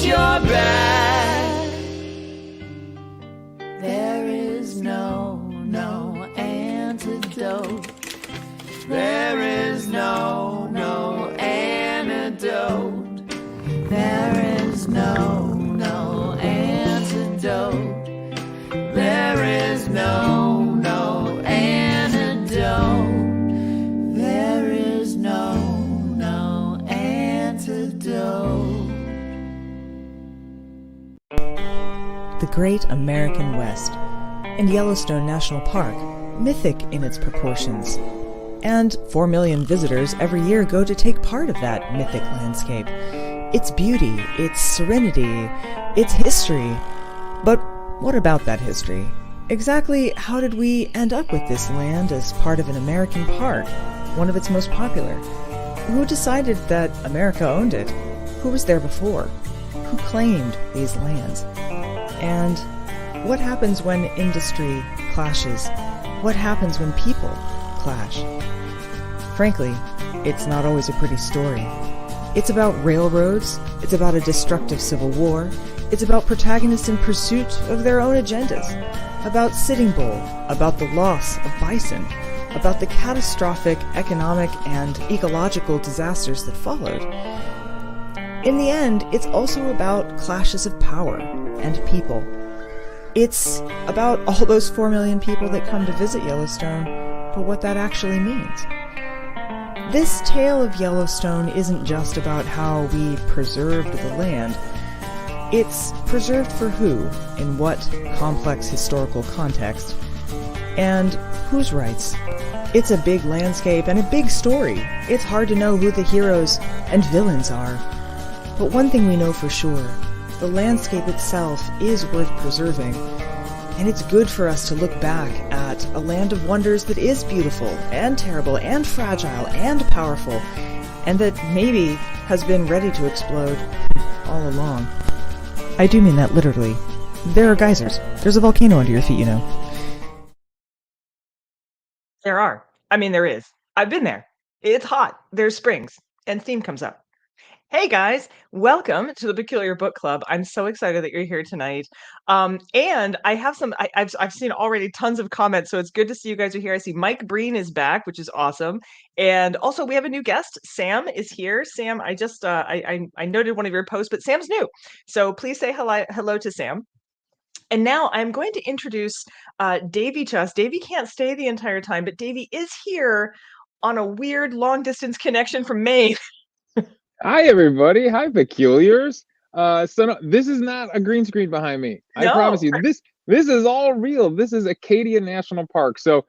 watch your back. There is no antidote. There is no antidote. There is no antidote. There is no antidote. There is no antidote. The Great American West and Yellowstone National Park, mythic in its proportions. And 4 million visitors every year go to take part of that mythic landscape. Its beauty, its serenity, its history. But what about that history? Exactly how did we end up with this land as part of an American park, one of its most popular? Who decided that America owned it? Who was there before? Who claimed these lands? And what happens when industry clashes? What happens when people clash? Frankly, it's not always a pretty story. It's about railroads, it's about a destructive civil war, it's about protagonists in pursuit of their own agendas, about Sitting Bull, about the loss of bison, about the catastrophic economic and ecological disasters that followed. In the end, it's also about clashes of power and people. It's about all those 4 million people that come to visit Yellowstone, but what that actually means. This tale of Yellowstone isn't just about how we preserved the land. It's preserved for who, in what complex historical context, and whose rights. It's a big landscape and a big story. It's hard to know who the heroes and villains are. But one thing we know for sure, the landscape itself is worth preserving. And it's good for us to look back at a land of wonders that is beautiful and terrible and fragile and powerful, and that maybe has been ready to explode all along. I do mean that literally. There are geysers. There's a volcano under your feet, you know. There are. I mean, there is. I've been there. It's hot. There's springs. And steam comes up. Hey guys, welcome to the Peculiar Book Club. I'm so excited that you're here tonight. And I have I've seen already tons of comments, so it's good to see you guys are here. I see Mike Breen is back, which is awesome. And also we have a new guest. Sam is here. Sam, I just I noted one of your posts, but Sam's new. So please say hello to Sam. And now I'm going to introduce Davey to us. Davey can't stay the entire time, but Davey is here on a weird long distance connection from Maine. Hi, everybody. Hi, Peculiars. This is not a green screen behind me. I promise you. This is all real. This is Acadia National Park. So,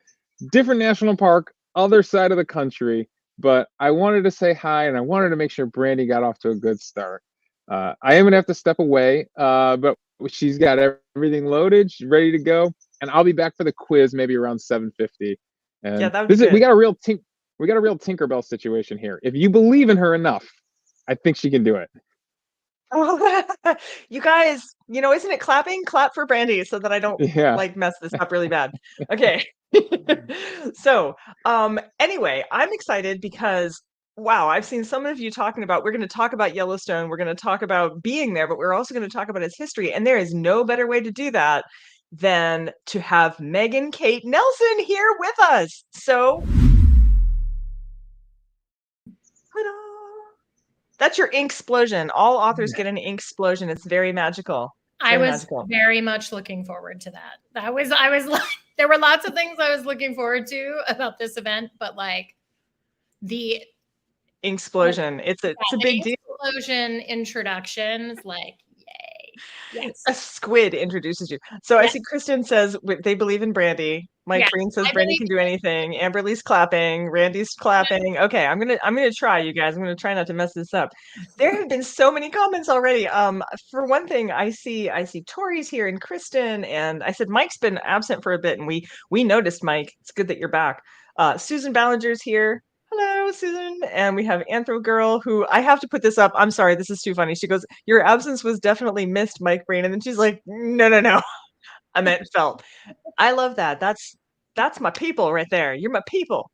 different national park, other side of the country. But I wanted to say hi, and I wanted to make sure Brandy got off to a good start. I am gonna have to step away, but she's got everything loaded, she's ready to go, and I'll be back for the quiz maybe around 7:50. And yeah, that would be good. We got a real Tinkerbell situation here. If you believe in her enough, I think she can do it. Oh, you guys, isn't it clapping? Clap for Brandy so that I don't mess this up really bad. Okay. So, anyway, I'm excited because wow, I've seen some of you talking about, we're going to talk about Yellowstone, we're going to talk about being there, but we're also going to talk about its history. And there is no better way to do that than to have Megan Kate Nelson here with us. So, ta-da! That's your ink explosion. All authors get an ink explosion. It's very magical. I was very much looking forward to that. I was like, there were lots of things I was looking forward to about this event, but like the ink explosion, it's a big deal. Explosion introductions, like yay. Yes. A squid introduces you. So I see Kristen says they believe in Brandy. Mike Green says Brandy can do anything. Amberly's clapping. Randy's clapping. Okay, I'm gonna try, you guys. I'm gonna try not to mess this up. There have been so many comments already. For one thing, I see Tori's here and Kristen, and I said Mike's been absent for a bit, and we noticed Mike. It's good that you're back. Susan Ballinger's here. Hello, Susan. And we have Anthro Girl, who I have to put this up. I'm sorry, this is too funny. She goes, "Your absence was definitely missed, Mike Breen." And then she's like, No. I meant felt. I love that. That's my people right there. You're my people.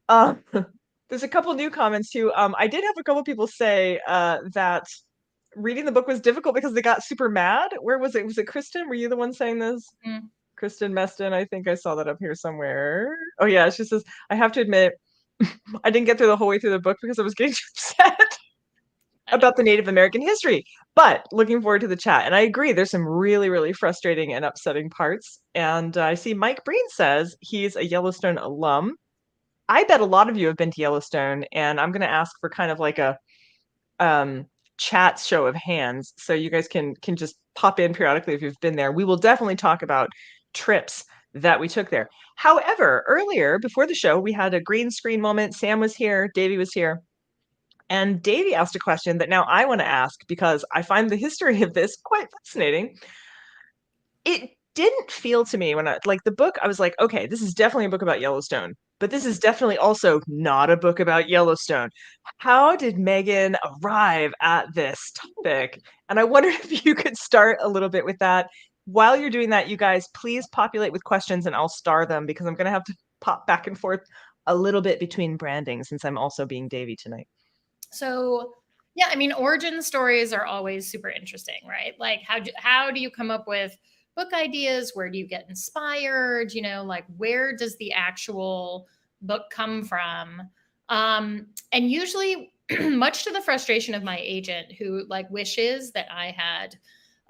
There's a couple new comments too. I did have a couple people say that reading the book was difficult because they got super mad. Where was it? Was it Kristen? Were you the one saying this? Mm. Kristen Meston, I think I saw that up here somewhere. Oh yeah, she says, I have to admit, I didn't get through the whole way through the book because I was getting upset about the Native American history, but looking forward to the chat. And I agree, there's some really, really frustrating and upsetting parts. And I see Mike Breen says he's a Yellowstone alum. I bet a lot of you have been to Yellowstone, and I'm going to ask for kind of like a chat show of hands, so you guys can just pop in periodically if you've been there. We will definitely talk about trips that we took there. However, earlier before the show, we had a green screen moment. Sam was here, Davey was here, and Davey asked a question that now I want to ask because I find the history of this quite fascinating. It didn't feel to me when I like the book, I was like, okay, this is definitely a book about Yellowstone, but this is definitely also not a book about Yellowstone. How did Megan arrive at this topic? And I wonder if you could start a little bit with that. While you're doing that, you guys, please populate with questions and I'll star them because I'm going to have to pop back and forth a little bit between branding since I'm also being Davey tonight. So, yeah, I mean, origin stories are always super interesting, right? Like how do you come up with book ideas? Where do you get inspired? You know, like where does the actual book come from? And usually, much to the frustration of my agent, who like wishes that I had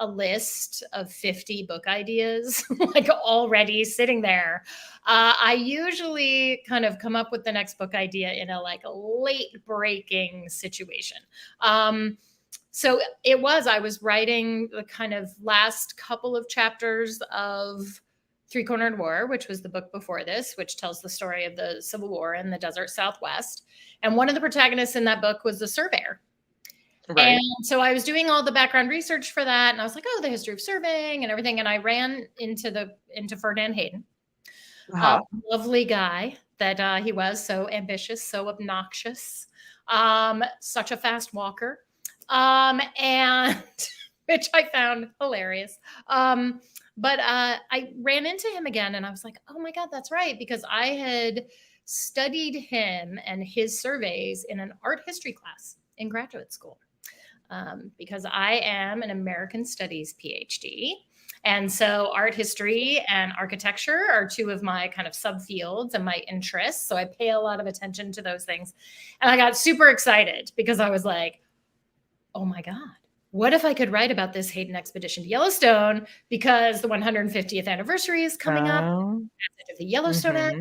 a list of 50 book ideas like already sitting there. I usually kind of come up with the next book idea in a like late breaking situation. So I was writing the kind of last couple of chapters of Three Cornered War, which was the book before this, which tells the story of the Civil War in the desert Southwest. And one of the protagonists in that book was the surveyor. Right. And so I was doing all the background research for that. And I was like, oh, the history of surveying and everything. And I ran into Ferdinand Hayden, lovely guy that he was, so ambitious, so obnoxious, such a fast walker, and which I found hilarious. But I ran into him again and I was like, oh my God, that's right. Because I had studied him and his surveys in an art history class in graduate school. Because I am an American Studies PhD. And so art history and architecture are two of my kind of subfields and my interests. So I pay a lot of attention to those things. And I got super excited because I was like, oh my God, what if I could write about this Hayden expedition to Yellowstone because the 150th anniversary is coming up, of the Yellowstone Act.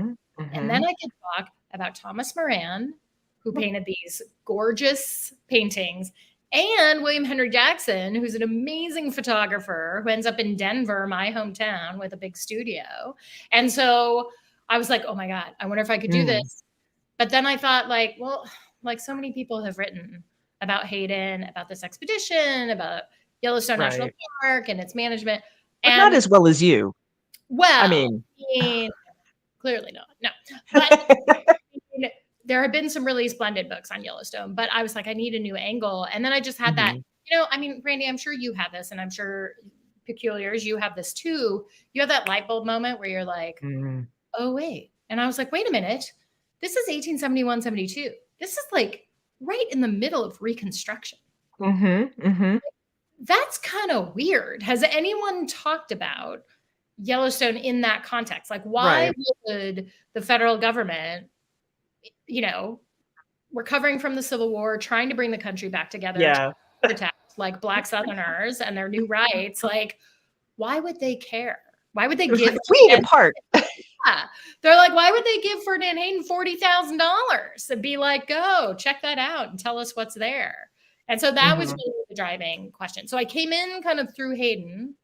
And then I could talk about Thomas Moran, who painted these gorgeous paintings, and William Henry Jackson, who's an amazing photographer who ends up in Denver, my hometown, with a big studio. And so I was like, oh my God, I wonder if I could do this. But then I thought like, well, like so many people have written about Hayden, about this expedition, about Yellowstone National Park and its management. But not as well as you. Well, I mean clearly not. No. But there have been some really splendid books on Yellowstone, but I was like, I need a new angle. And then I just had that, you know, I mean, Brandy, I'm sure you have this, and I'm sure Peculiars, you have this too. You have that light bulb moment where you're like, oh, wait. And I was like, wait a minute. This is 1871, 72. This is like right in the middle of Reconstruction. That's kind of weird. Has anyone talked about Yellowstone in that context? Like, why would the federal government, you know, recovering from the Civil War, trying to bring the country back together to protect like Black Southerners and their new rights, like, why would they care? Why would they give? We need a park. They're like, why would they give Ferdinand Hayden $40,000 and be like, go check that out and tell us what's there? And so that was really the driving question. So I came in kind of through Hayden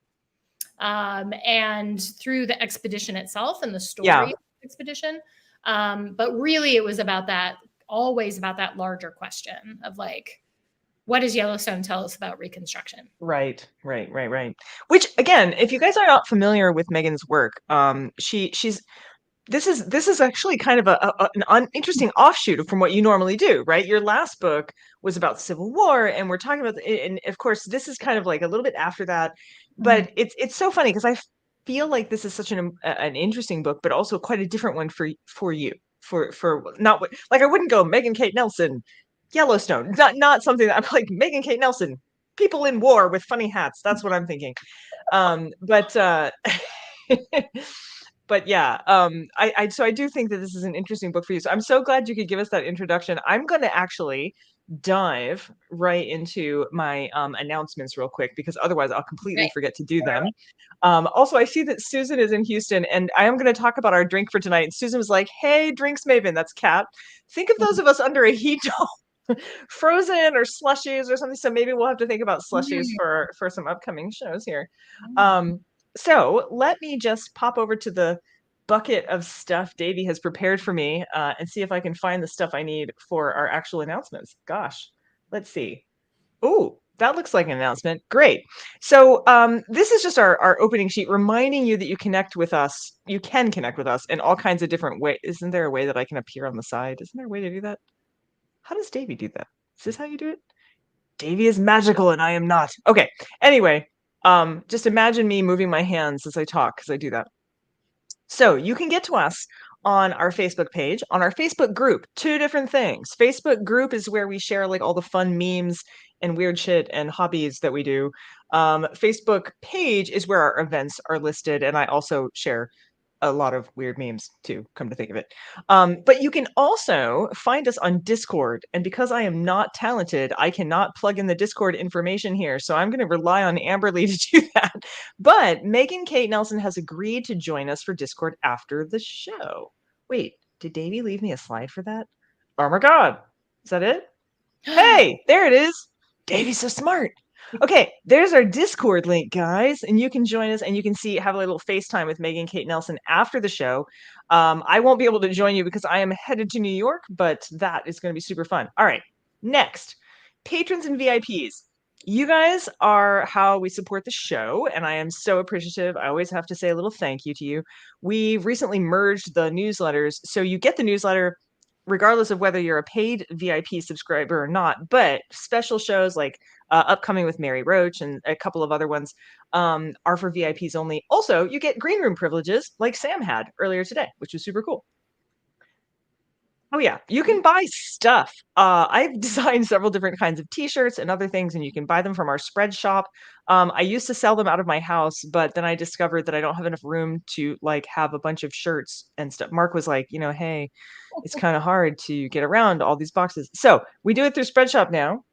and through the expedition itself and the story of the expedition. But really it was about that, always about that larger question of like, what does Yellowstone tell us about Reconstruction? Right. Which again, if you guys are not familiar with Megan's work, this is actually kind of an interesting offshoot from what you normally do, right? Your last book was about the Civil War, and we're talking about, and of course, this is kind of like a little bit after that. But it's so funny because I feel like this is such an interesting book, but also quite a different one for you. For not like I wouldn't go Megan Kate Nelson, Yellowstone, not something that I'm like Megan Kate Nelson, people in war with funny hats. That's what I'm thinking. But but yeah, so I do think that this is an interesting book for you. So I'm so glad you could give us that introduction. I'm going to actually dive right into my announcements real quick, because otherwise I'll completely forget to do them. Also, I see that Susan is in Houston, and I am going to talk about our drink for tonight. And Susan was like, "Hey, drinks maven," that's Kat. Think of those of us under a heat dome, frozen or slushies or something. So maybe we'll have to think about slushies for some upcoming shows here. So let me just pop over to the bucket of stuff Davey has prepared for me and see if I can find the stuff I need for our actual announcements. Gosh, let's see. Oh, that looks like an announcement. Great. So this is just our opening sheet reminding you that you connect with us. You can connect with us in all kinds of different ways. Isn't there a way that I can appear on the side? Isn't there a way to do that? How does Davey do that? Is this how you do it? Davey is magical and I am not. Okay. Anyway, just imagine me moving my hands as I talk, because I do that. So you can get to us on our Facebook page, on our Facebook group. Two different things. Facebook group is where we share like all the fun memes and weird shit and hobbies that we do. Facebook page is where our events are listed, and I also share a lot of weird memes too, come to think of it. But you can also find us on Discord. And because I am not talented, I cannot plug in the Discord information here. So I'm going to rely on Amberly to do that. But Megan Kate Nelson has agreed to join us for Discord after the show. Wait, did Davey leave me a slide for that? Oh my God. Is that it? Hey, there it is. Davey's so smart. Okay, there's our Discord link, guys, and you can join us and you can have a little FaceTime with Megan Kate Nelson after the show. I won't be able to join you because I am headed to New York, but that is going to be super fun. All right, next, patrons and VIPs. You guys are how we support the show, and I am so appreciative. I always have to say a little thank you to you. We recently merged the newsletters, so you get the newsletter regardless of whether you're a paid VIP subscriber or not, but special shows like upcoming with Mary Roach and a couple of other ones are for VIPs only. Also, you get green room privileges like Sam had earlier today, which was super cool. Oh yeah, you can buy stuff. I've designed several different kinds of t-shirts and other things, and you can buy them from our spread shop. I used to sell them out of my house, but then I discovered that I don't have enough room to like have a bunch of shirts and stuff. Mark was like, hey, it's kind of hard to get around all these boxes. So we do it through spread shop now.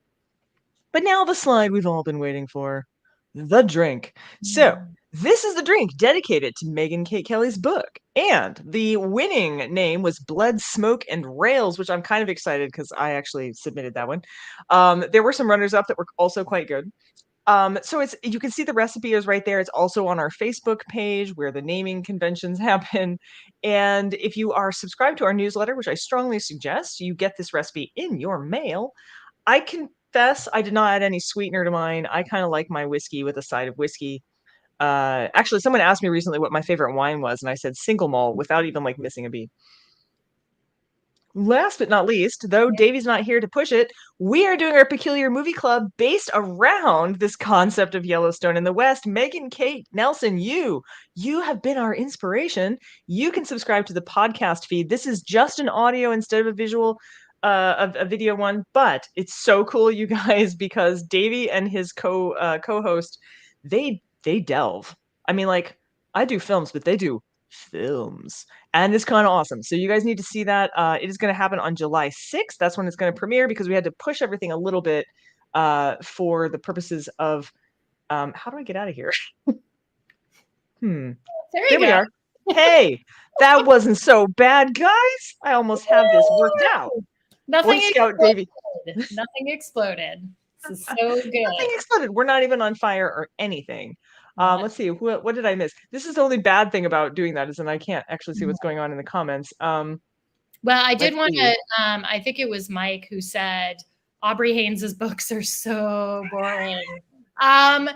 But now the slide we've all been waiting for, the drink. So this is the drink dedicated to Megan Kate Kelly's book. And the winning name was Blood, Smoke, and Rails, which I'm kind of excited because I actually submitted that one. There were some runners up that were also quite good. So you can see the recipe is right there. It's also on our Facebook page where the naming conventions happen. And if you are subscribed to our newsletter, which I strongly suggest, you get this recipe in your mail. I confess I did not add any sweetener to mine. I kind of like my whiskey with a side of whiskey. Actually, someone asked me recently what my favorite wine was, and I said single malt without even like missing a beat. Last but not least, though Davey's not here to push it, we are doing our peculiar movie club based around this concept of Yellowstone in the West. Megan Kate Nelson, you have been our inspiration. You can subscribe to the podcast feed. This is just an audio instead of a visual, a video one, but it's so cool, you guys, because Davey and his co-host, they delve. I mean, like, I do films, but they do films, and it's kind of awesome. So you guys need to see that. It is going to happen on July 6th. That's when it's going to premiere, because we had to push everything a little bit for the purposes of how do I get out of here? There we are. Hey, that wasn't so bad, guys. I almost have this worked out. Nothing Scout Davey. Nothing exploded. This is so good. Nothing exploded. We're not even on fire or anything. Let's see. What did I miss? This is the only bad thing about doing that, is that I can't actually see what's going on in the comments. Well, I did want to, I think it was Mike who said Aubrey Haynes's books are so boring. So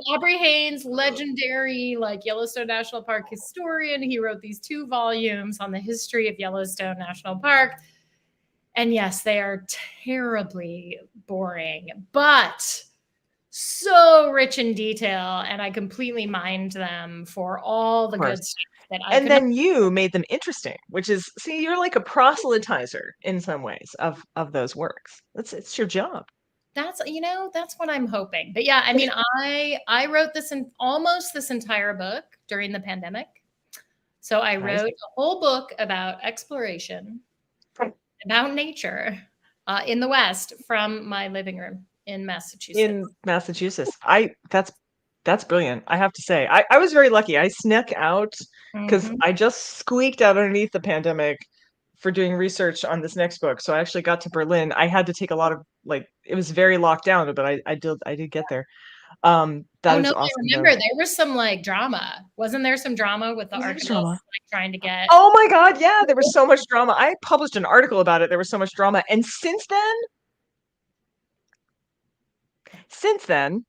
Aubrey Haynes, legendary like Yellowstone National Park historian. He wrote these 2 volumes on the history of Yellowstone National Park. And yes, they are terribly boring, but so rich in detail, and I completely mined them for all the good stuff that I and then you made them interesting, which is, see, you're like a proselytizer in some ways of those works. It's your job. That's what I'm hoping. But yeah, I mean, I wrote almost this entire book during the pandemic. So I Nice. wrote a whole book about exploration, about nature in the West from my living room in Massachusetts. In Massachusetts. That's brilliant. I have to say, I was very lucky. I snuck out because I just squeaked out underneath the pandemic for doing research on this next book. So I actually got to Berlin. I had to take a lot of it was very locked down, but I did get there. That Oh is no, I awesome. remember there was some drama. Wasn't there some drama with the articles trying to get? Oh my God, yeah, there was so much drama. I published an article about it. There was so much drama, and since then,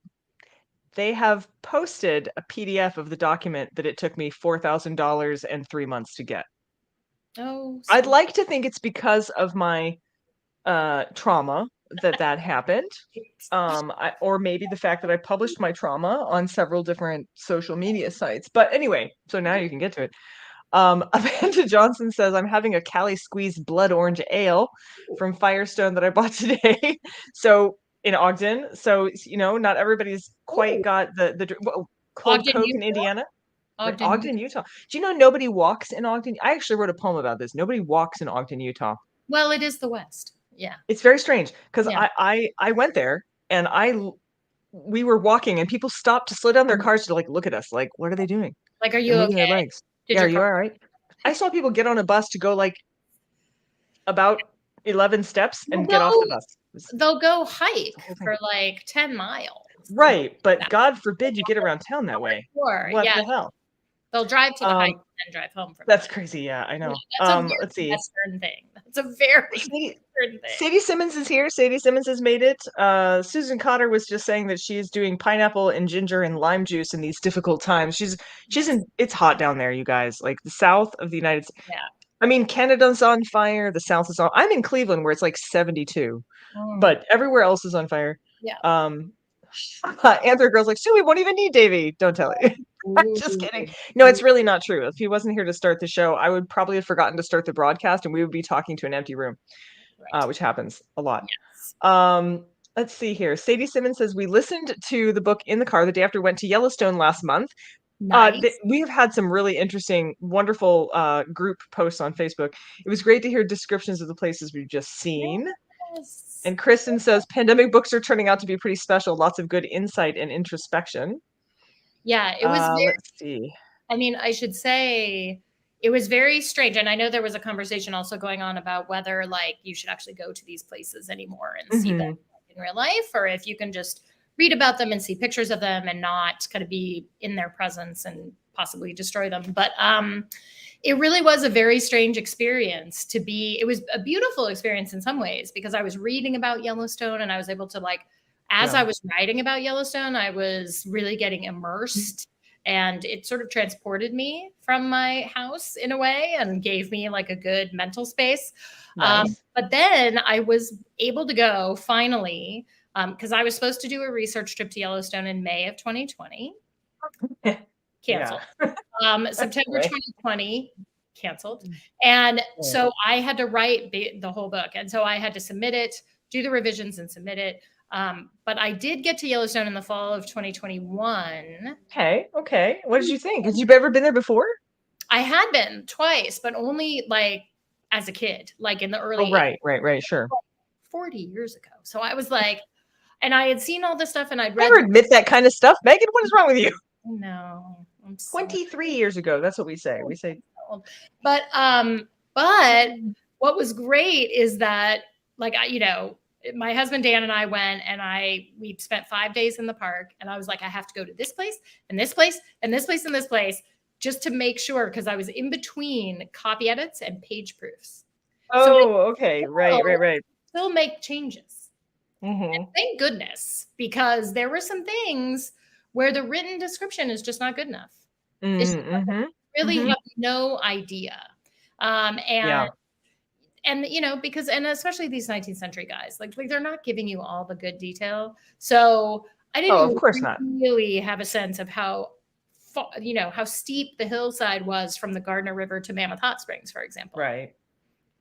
they have posted a PDF of the document that it took me $4,000 and 3 months to get. Oh, I'd like to think it's because of my trauma that happened. Or maybe the fact that I published my trauma on several different social media sites. But anyway, so now you can get to it. Amanda Johnson says, I'm having a Cali Squeeze blood orange ale from Firestone that I bought today. So in Ogden. So, not everybody's quite got the cold Ogden, Coke Utah? in Indiana. Ogden, Utah. Do you know nobody walks in Ogden? I actually wrote a poem about this. Nobody walks in Ogden, Utah. Well, it is the West. Yeah. It's very strange because Yeah. I went there and we were walking and people stopped to slow down their cars to look at us. Like, what are they doing? Are you They're moving their okay? legs. Are you all right? I saw people get on a bus to go about 11 steps and get off the bus. They'll go hike for 10 miles. Right, but God forbid you get around town that way. Sure. What the hell? They'll drive to the hike and drive home from That's crazy. Yeah, I know. Let's see. Western thing. That's a very Western thing. Sadie Simmons is here. Sadie Simmons has made it. Susan Cotter was just saying that she's doing pineapple and ginger and lime juice in these difficult times. She's in. It's hot down there, you guys. Like the south of the United States. Yeah. I mean, Canada's on fire. The South is on. I'm in Cleveland, where it's 72, but everywhere else is on fire. Yeah. Anthony Girl's Sue, we won't even need Davey. Don't tell it. I'm just kidding. No, it's really not true. If he wasn't here to start the show, I would probably have forgotten to start the broadcast, and we would be talking to an empty room, which happens a lot. Yes. Let's see here. Sadie Simmons says, we listened to the book in the car the day after we went to Yellowstone last month. Nice. We have had some really interesting, wonderful group posts on Facebook. It was great to hear descriptions of the places we've just seen. Yes. And Kristen says, pandemic books are turning out to be pretty special. Lots of good insight and introspection. Yeah, it was very, let's see. I mean, I should say it was very strange. And I know there was a conversation also going on about whether you should actually go to these places anymore and see them in real life, or if you can just read about them and see pictures of them and not kind of be in their presence and possibly destroy them. But it really was a very strange experience it was a beautiful experience in some ways, because I was reading about Yellowstone and I was able to I was writing about Yellowstone, I was really getting immersed, and it sort of transported me from my house in a way and gave me a good mental space. Nice. But then I was able to go finally, because I was supposed to do a research trip to Yellowstone in May of 2020. Canceled. September 2020, canceled. And so I had to write the whole book. And so I had to submit it, do the revisions and submit it. But I did get to Yellowstone in the fall of 2021. Okay. What did you think? Had you ever been there before? I had been twice, but only as a kid, in the early. Oh, right, sure. 40 years ago. So I was and I had seen all this stuff and I'd read. Never admit that kind of stuff, Megan. What is wrong with you? No, I'm 23 years ago. That's what we say. We say. But what was great is that my husband Dan and I went and we spent 5 days in the park, and I was I have to go to this place and this place and this place and this place just to make sure, because I was in between copy edits and page proofs. Okay. Right. Still make changes. And thank goodness, because there were some things where the written description is just not good enough. Really have no idea. And because especially these 19th century guys, they're not giving you all the good detail. So I didn't really have a sense of how steep the hillside was from the Gardner River to Mammoth Hot Springs, for example. Right.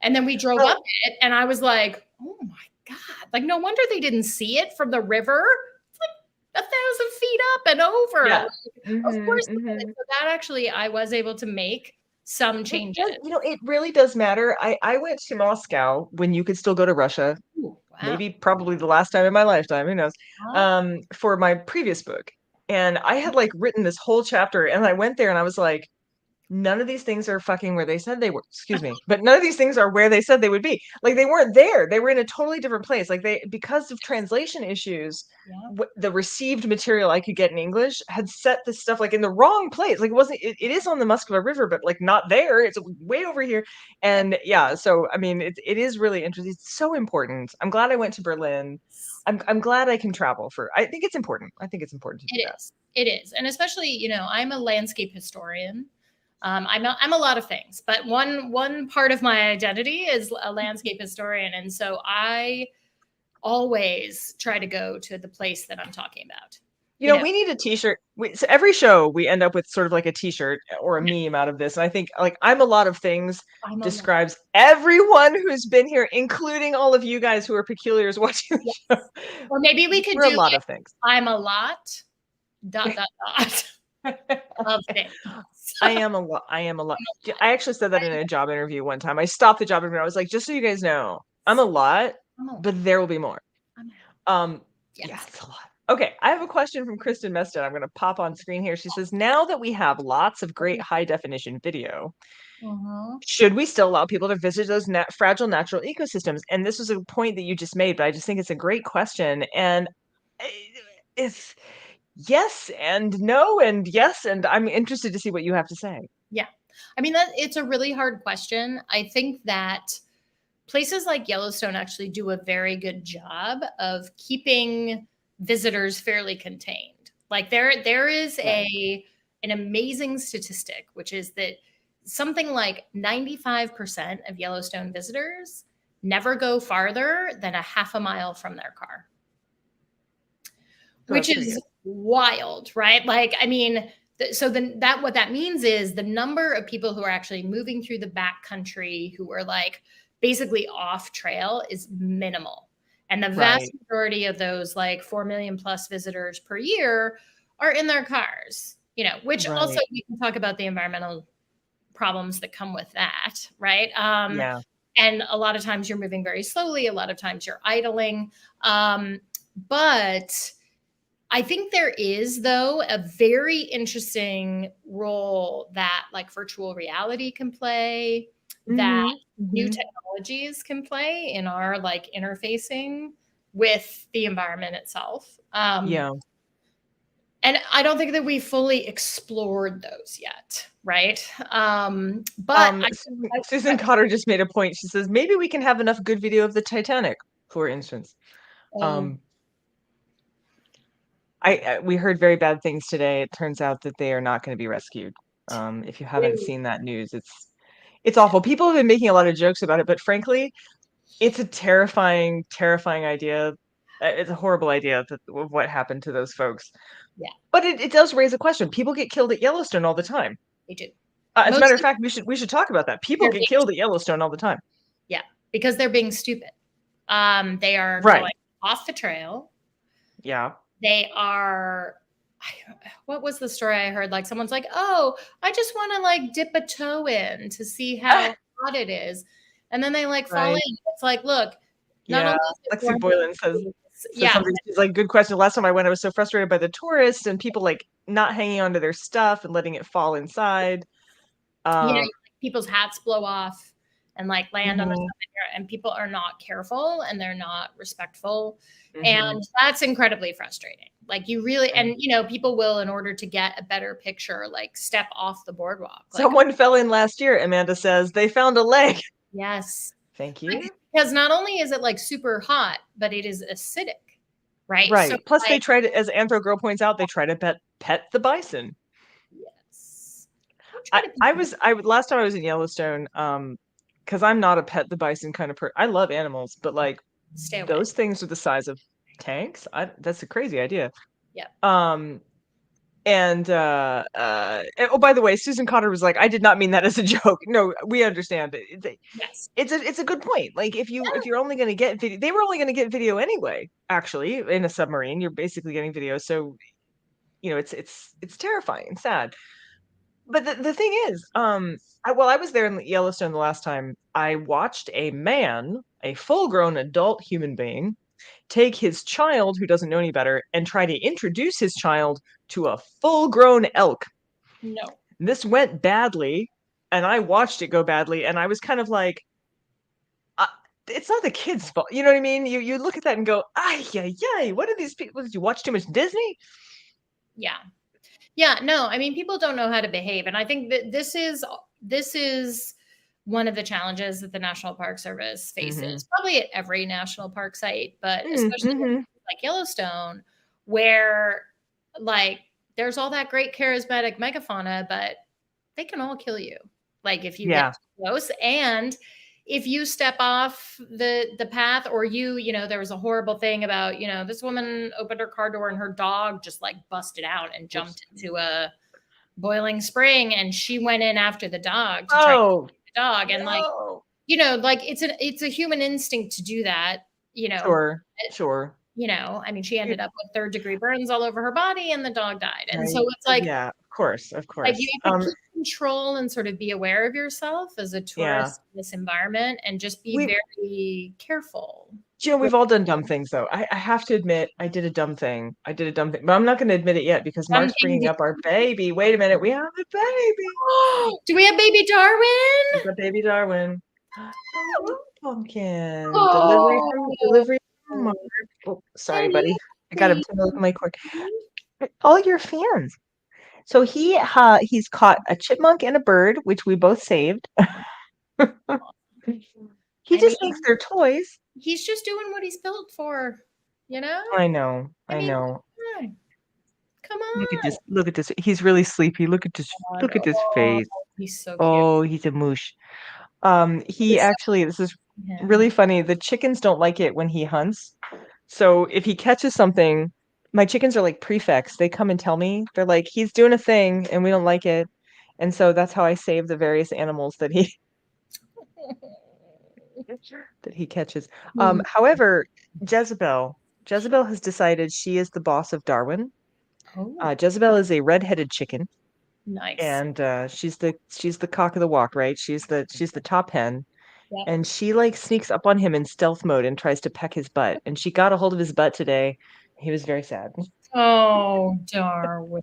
And then we drove up it, and I was like, oh my God, like, no wonder they didn't see it from the river. It's like 1,000 feet up and over. Yeah. Like, of course. So that actually, I was able to make some changes. It really does matter. I went to Moscow when you could still go to Russia. Ooh, wow. Maybe probably the last time in my lifetime, who knows, for my previous book. And I had like written this whole chapter, and I went there and I was like, none of these things are fucking where they said they were. Excuse me. But none of these things are where they said they would be. Like, they weren't there. They were in a totally different place. Like, because of translation issues, the received material I could get in English had set this stuff like in the wrong place. Like, it is on the Muscova River, but like not there. It's way over here. And yeah, so I mean, it is really interesting. It's so important. I'm glad I went to Berlin. I'm glad I can travel I think it's important. I think it's important to do that. It is. And especially, I'm a landscape historian. I'm a lot of things, but one part of my identity is a landscape historian. And so I always try to go to the place that I'm talking about. We need a t-shirt. So every show we end up with sort of like a t-shirt or a meme out of this. And I think like I'm a lot of things describes everyone who's been here, including all of you guys who are peculiars watching the show. Or maybe we could do a lot of things. I'm a lot ... of things. I am a lot. I actually said that in a job interview one time. I stopped the job interview. I was like, just so you guys know, I'm a lot, but there will be more. Yeah, it's a lot. Okay, I have a question from Kristen Meston. I'm going to pop on screen here. She says, now that we have lots of great high definition video, should we still allow people to visit those fragile natural ecosystems? And this was a point that you just made, but I just think it's a great question. And it's yes and no and yes, and I'm interested to see what you have to say. Yeah, I mean, it's a really hard question. I think that places like Yellowstone actually do a very good job of keeping visitors fairly contained. Like there is an amazing statistic, which is that something like 95% of Yellowstone visitors never go farther than a half a mile from their car. Which is wild, right? Like, I mean, so then what that means is the number of people who are actually moving through the backcountry who are like basically off trail is minimal. And the vast majority of those like 4 million plus visitors per year are in their cars, which also we can talk about the environmental problems that come with that, right? And a lot of times you're moving very slowly. A lot of times you're idling. But I think there is, though, a very interesting role that like virtual reality can play, that new technologies can play in our like interfacing with the environment itself. And I don't think that we fully explored those yet, right? But Susan Cotter just made a point. She says, maybe we can have enough good video of the Titanic, for instance. We heard very bad things today. It turns out that they are not going to be rescued. If you haven't seen that news, it's awful. People have been making a lot of jokes about it, but frankly, it's a terrifying, terrifying idea. It's a horrible idea of what happened to those folks. Yeah, but it does raise a question. People get killed at Yellowstone all the time. They do. As a matter of fact, we should talk about that. People get killed at Yellowstone all the time. Yeah, because they're being stupid. They are going off the trail. Yeah. They are, what was the story I heard? Like someone's like, oh, I just want to like dip a toe in to see how hot it is. And then they like fall in. It's like, look. Lexi Boylan says something. She's like, good question. Last time I went, I was so frustrated by the tourists and people like not hanging onto their stuff and letting it fall inside. People's hats blow off and like land on the stuff and people are not careful and they're not respectful. And that's incredibly frustrating. Like you really, and people will, in order to get a better picture, like step off the boardwalk. Like, someone fell in last year, Amanda says. They found a leg. Yes. Thank you. Because not only is it like super hot, but it is acidic, right? Right. So, plus they try to, as Anthro Girl points out, they try to pet the bison. Yes. Last time I was in Yellowstone, because I'm not a pet the bison kind of person. I love animals, but like those things are the size of tanks. That's a crazy idea. Yeah. And oh, by the way, Susan Cotter was like, I did not mean that as a joke. No, we understand. Yes. It's a good point. Like if you're only going to get video, they were only going to get video anyway. Actually, in a submarine, you're basically getting video. So it's terrifying and sad. But the thing is, while I was there in Yellowstone the last time, I watched a man, a full-grown adult human being, take his child who doesn't know any better and try to introduce his child to a full-grown elk. No. This went badly, and I watched it go badly, and I was kind of like, it's not the kid's fault. You know what I mean? You look at that and go, ay, ay, ay, what are these people? Did you watch too much Disney? Yeah. Yeah, no, I mean, people don't know how to behave. And I think that this is one of the challenges that the National Park Service faces, probably at every national park site, but especially like Yellowstone, where like there's all that great charismatic megafauna, but they can all kill you. Like if you get too close, and if you step off the path, or there was a horrible thing about, this woman opened her car door and her dog just like busted out and jumped into a boiling spring, and she went in after the dog to try to get the dog. And like it's a human instinct to do that, Sure. I mean, she ended up with 3rd-degree burns all over her body, and the dog died. And so it's like, yeah, of course. like you have to keep control and sort of be aware of yourself as a tourist in this environment, and just be very careful. We've all done dumb things, though. I have to admit, I did a dumb thing, but I'm not going to admit it yet because Mark's bringing up our baby. Wait a minute, we have a baby. Do we have baby Darwin? We've got baby Darwin. Oh, pumpkin. Oh. Delivery from Mark. Oh, sorry, buddy. I got him to look at my cord. All your fans. So he's caught a chipmunk and a bird, which we both saved. He just thinks they're toys. He's just doing what he's built for, I know. Come on. Look at this. He's really sleepy. Look at this. Look at this face. He's so cute. Oh, he's a moosh. This is really funny. The chickens don't like it when he hunts. So if he catches something, my chickens are like prefects. They come and tell me. They're like, he's doing a thing and we don't like it. And so that's how I save the various animals that he catches. However, Jezebel has decided she is the boss of Darwin. Jezebel is a red-headed chicken. Nice. And she's the cock of the walk, right? She's the top hen. Yep. And she like sneaks up on him in stealth mode and tries to peck his butt. And she got a hold of his butt today. He was very sad. Oh, Darwin.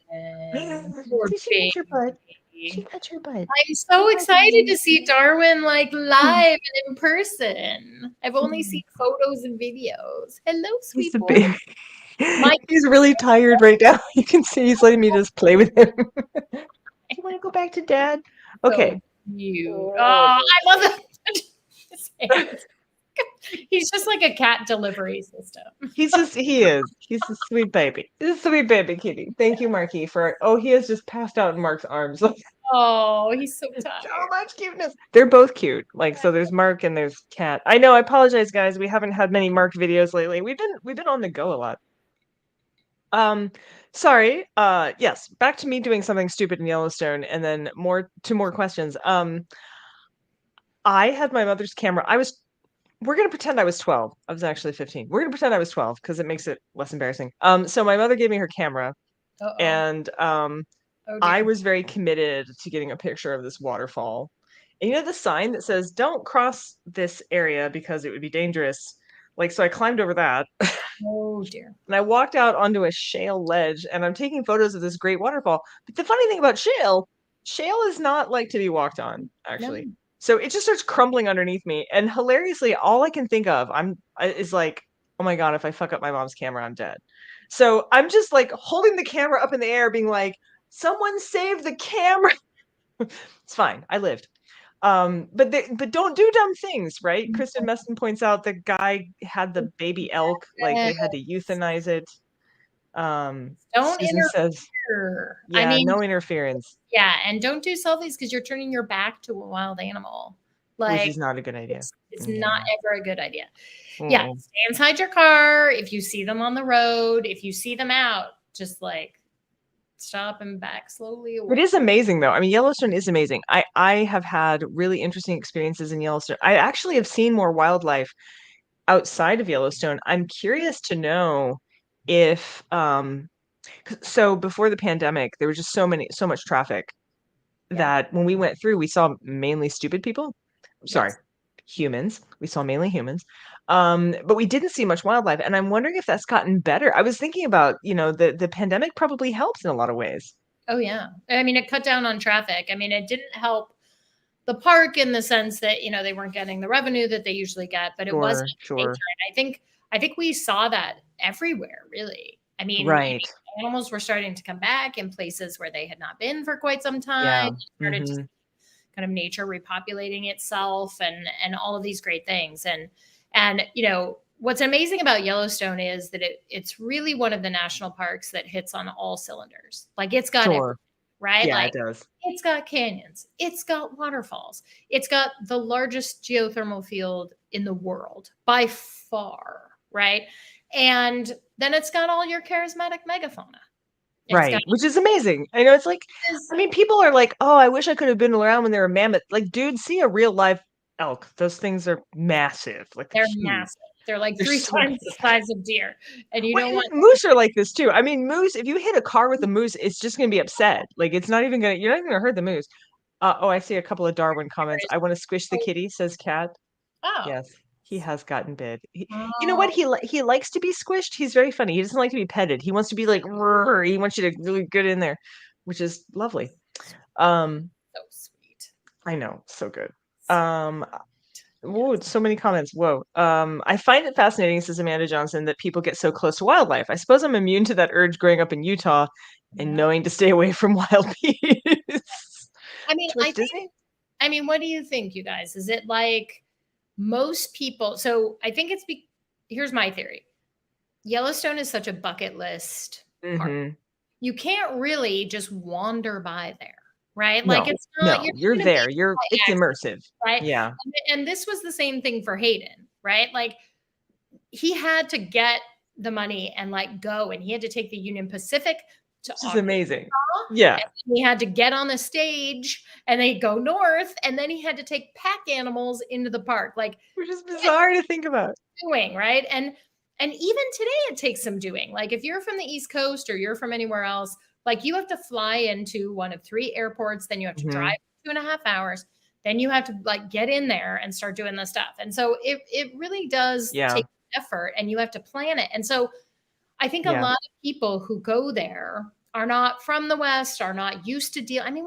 Poor she got your butt. She got your butt. I'm so excited to see Darwin like live and in person. I've only seen photos and videos. Hello, sweet boy. He's really tired right now. You can see he's letting me just play with him. Do you want to go back to Dad? Okay. I love it. He's just like a cat delivery system. He is. He's a sweet baby. He's a sweet baby kitty. Thank you, Marky, he has just passed out in Mark's arms. Oh, he's so tired. So much cuteness. They're both cute. So there's Mark and there's Cat. I know, I apologize, guys. We haven't had many Mark videos lately. We've been on the go a lot. Sorry. Yes, back to me doing something stupid in Yellowstone, and then two more questions. I had my mother's camera. We're going to pretend I was 12. I was actually 15. We're going to pretend I was 12 because it makes it less embarrassing. So my mother gave me her camera. And I was very committed to getting a picture of this waterfall. And the sign that says, don't cross this area because it would be dangerous. So I climbed over that. Oh, dear. And I walked out onto a shale ledge, and I'm taking photos of this great waterfall. But the funny thing about shale is not like to be walked on, actually. No. So it just starts crumbling underneath me. And hilariously, all I can think of is like, oh my God, if I fuck up my mom's camera, I'm dead. So I'm just like holding the camera up in the air, being like, someone save the camera. It's fine. I lived. But don't do dumb things, right? Kristen Meston points out the guy had the baby elk, they had to euthanize it. Don't Susan interfere. Says, no interference. Yeah, and don't do selfies because you're turning your back to a wild animal. Which is not a good idea. It's not ever a good idea. Yeah, stay inside your car. If you see them on the road, if you see them out, just stop and back slowly It away. is amazing, though. I mean, Yellowstone is amazing. I have had really interesting experiences in Yellowstone. I actually have seen more wildlife outside of Yellowstone. I'm curious to know if so before the pandemic, there was just so much traffic Yeah. that when we went through, we saw mainly stupid people. Sorry, Yes. humans. We saw mainly humans. But we didn't see much wildlife, and I'm wondering if that's gotten better. I was thinking about, the pandemic probably helps in a lot of ways. Oh yeah. I mean, it cut down on traffic. I mean, it didn't help the park in the sense that, they weren't getting the revenue that they usually get, but it wasn't Sure. nature. And I think we saw that everywhere, really. I mean, Right. animals were starting to come back in places where they had not been for quite some Yeah. time. It started to kind of nature repopulating itself and all of these great things. And what's amazing about Yellowstone is that it's really one of the national parks that hits on all cylinders. Like it's got everything, Sure. right? Yeah, Like it does. it's got canyons, it's got waterfalls, it's got the largest geothermal field in the world by far, right? And then it's got all your charismatic megafauna. It's Right, got which is amazing. I know it's like, this- I mean, people are like, "Oh, I wish I could have been around when they were mammoth." Like, dude, see a real live elk. Those things are massive. Like they're huge. massive. They're like They're 3 so times the big. size of deer. And you Well, don't want moose are like this too. I mean, moose, if you hit a car with a moose, it's just gonna be upset. Like it's not even you're not even gonna hurt the moose. Oh, I see a couple of Darwin comments. I want to squish the kitty, says Cat. oh, Yes, he has gotten bit. You know oh, what? He likes to be squished. He's very funny. He doesn't like to be petted. He wants to be like, "Rrr." He wants you to really get in there, which is lovely. so sweet. I know, so good. Whoa, so many comments. Whoa. I find it fascinating, says Amanda Johnson, that people get so close to wildlife. I suppose I'm immune to that urge growing up in Utah and Yeah. knowing to stay away from wild beasts. I mean, Towards Disney? what do you think, you guys? Is it like most people? So I think here's my theory. Yellowstone is such a bucket list park. Mm-hmm. You can't really just wander by there, right? No, Like it's not, no, just you're gonna there. be It's by accident, immersive. right? Yeah. And this was the same thing for Hayden, right? Like he had to get the money and like go, and he had to take the Union Pacific to This is Ogden, amazing. Utah, Yeah. and he had to get on the stage and they go north, and then he had to take pack animals into the park, like Which is bizarre to think about. doing, right? And even today it takes some doing. Like if you're from the East Coast or you're from anywhere else, like you have to fly into one of 3 airports, then you have to Mhm. drive 2.5 hours, then you have to like get in there and start doing the stuff. And so it really does Yeah. take effort, and you have to plan it. And so I think a Yeah. lot of people who go there are not from the West, are not used to I mean,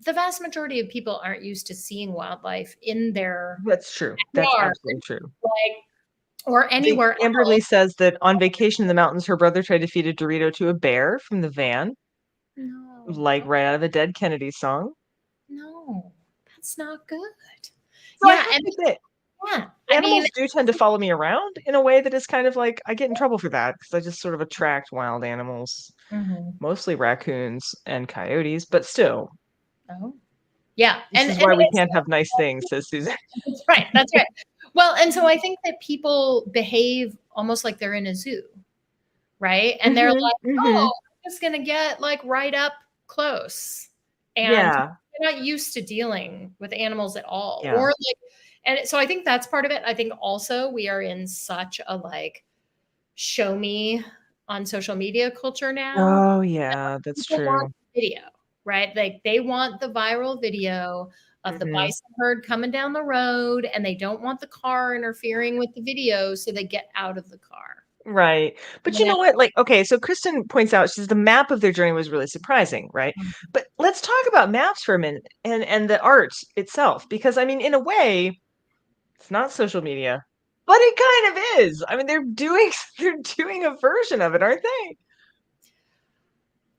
the vast majority of people aren't used to seeing wildlife in their That's true. That's yard, absolutely true. like, or anywhere Amberly else. says that on vacation in the mountains, her brother tried to feed a Dorito to a bear from the van, No, like right out of a Dead Kennedy song. no, that's not good. So I Yeah, have and to say, yeah, I animals mean, do tend to follow me around in a way that is kind of like I get in trouble for that because I just sort of attract wild animals, mostly raccoons and coyotes, but still, oh, yeah, this is why we can't have nice things, says Susan. That's right. That's right. Well, and so I think that people behave almost like they're in a zoo, right? And they're like, oh, I'm just gonna get like right up close, and Yeah. they're not used to dealing with animals at all, Yeah. or like, and so I think that's part of it. I think also we are in such a like show me on social media culture now. Oh yeah, that's People true. want video, right? Like they want the viral video of the bison herd coming down the road, and they don't want the car interfering with the video, so they get out of the car. Right. But you know what? Like, okay, so Kristen points out, she says the map of their journey was really surprising, right? But let's talk about maps for a minute and the art itself, because I mean, in a way, it's not social media, but it kind of is. I mean, they're doing a version of it, aren't they?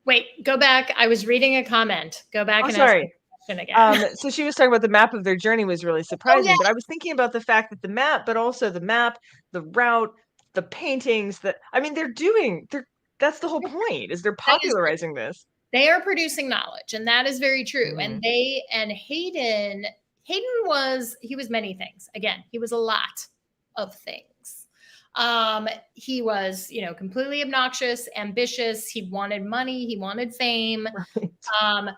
Wait, go back. I was reading a comment. Go back and sorry. ask the question again. So she was talking about the map of their journey was really surprising, but I was thinking about the fact that the map, but also the map, the route, the paintings that I mean, that's the whole point, is they're popularizing this. They are producing knowledge, and that is very true. And Hayden was many things. Again, he was a lot of things. He was, completely obnoxious, ambitious. He wanted money. He wanted fame. Right.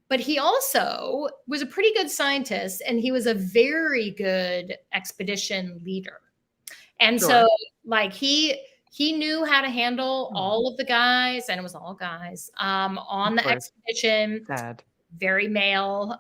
But he also was a pretty good scientist, and he was a very good expedition leader. And Sure. so, like, he knew how to handle all of the guys, and it was all guys, on Of the course. expedition. Sad. Very male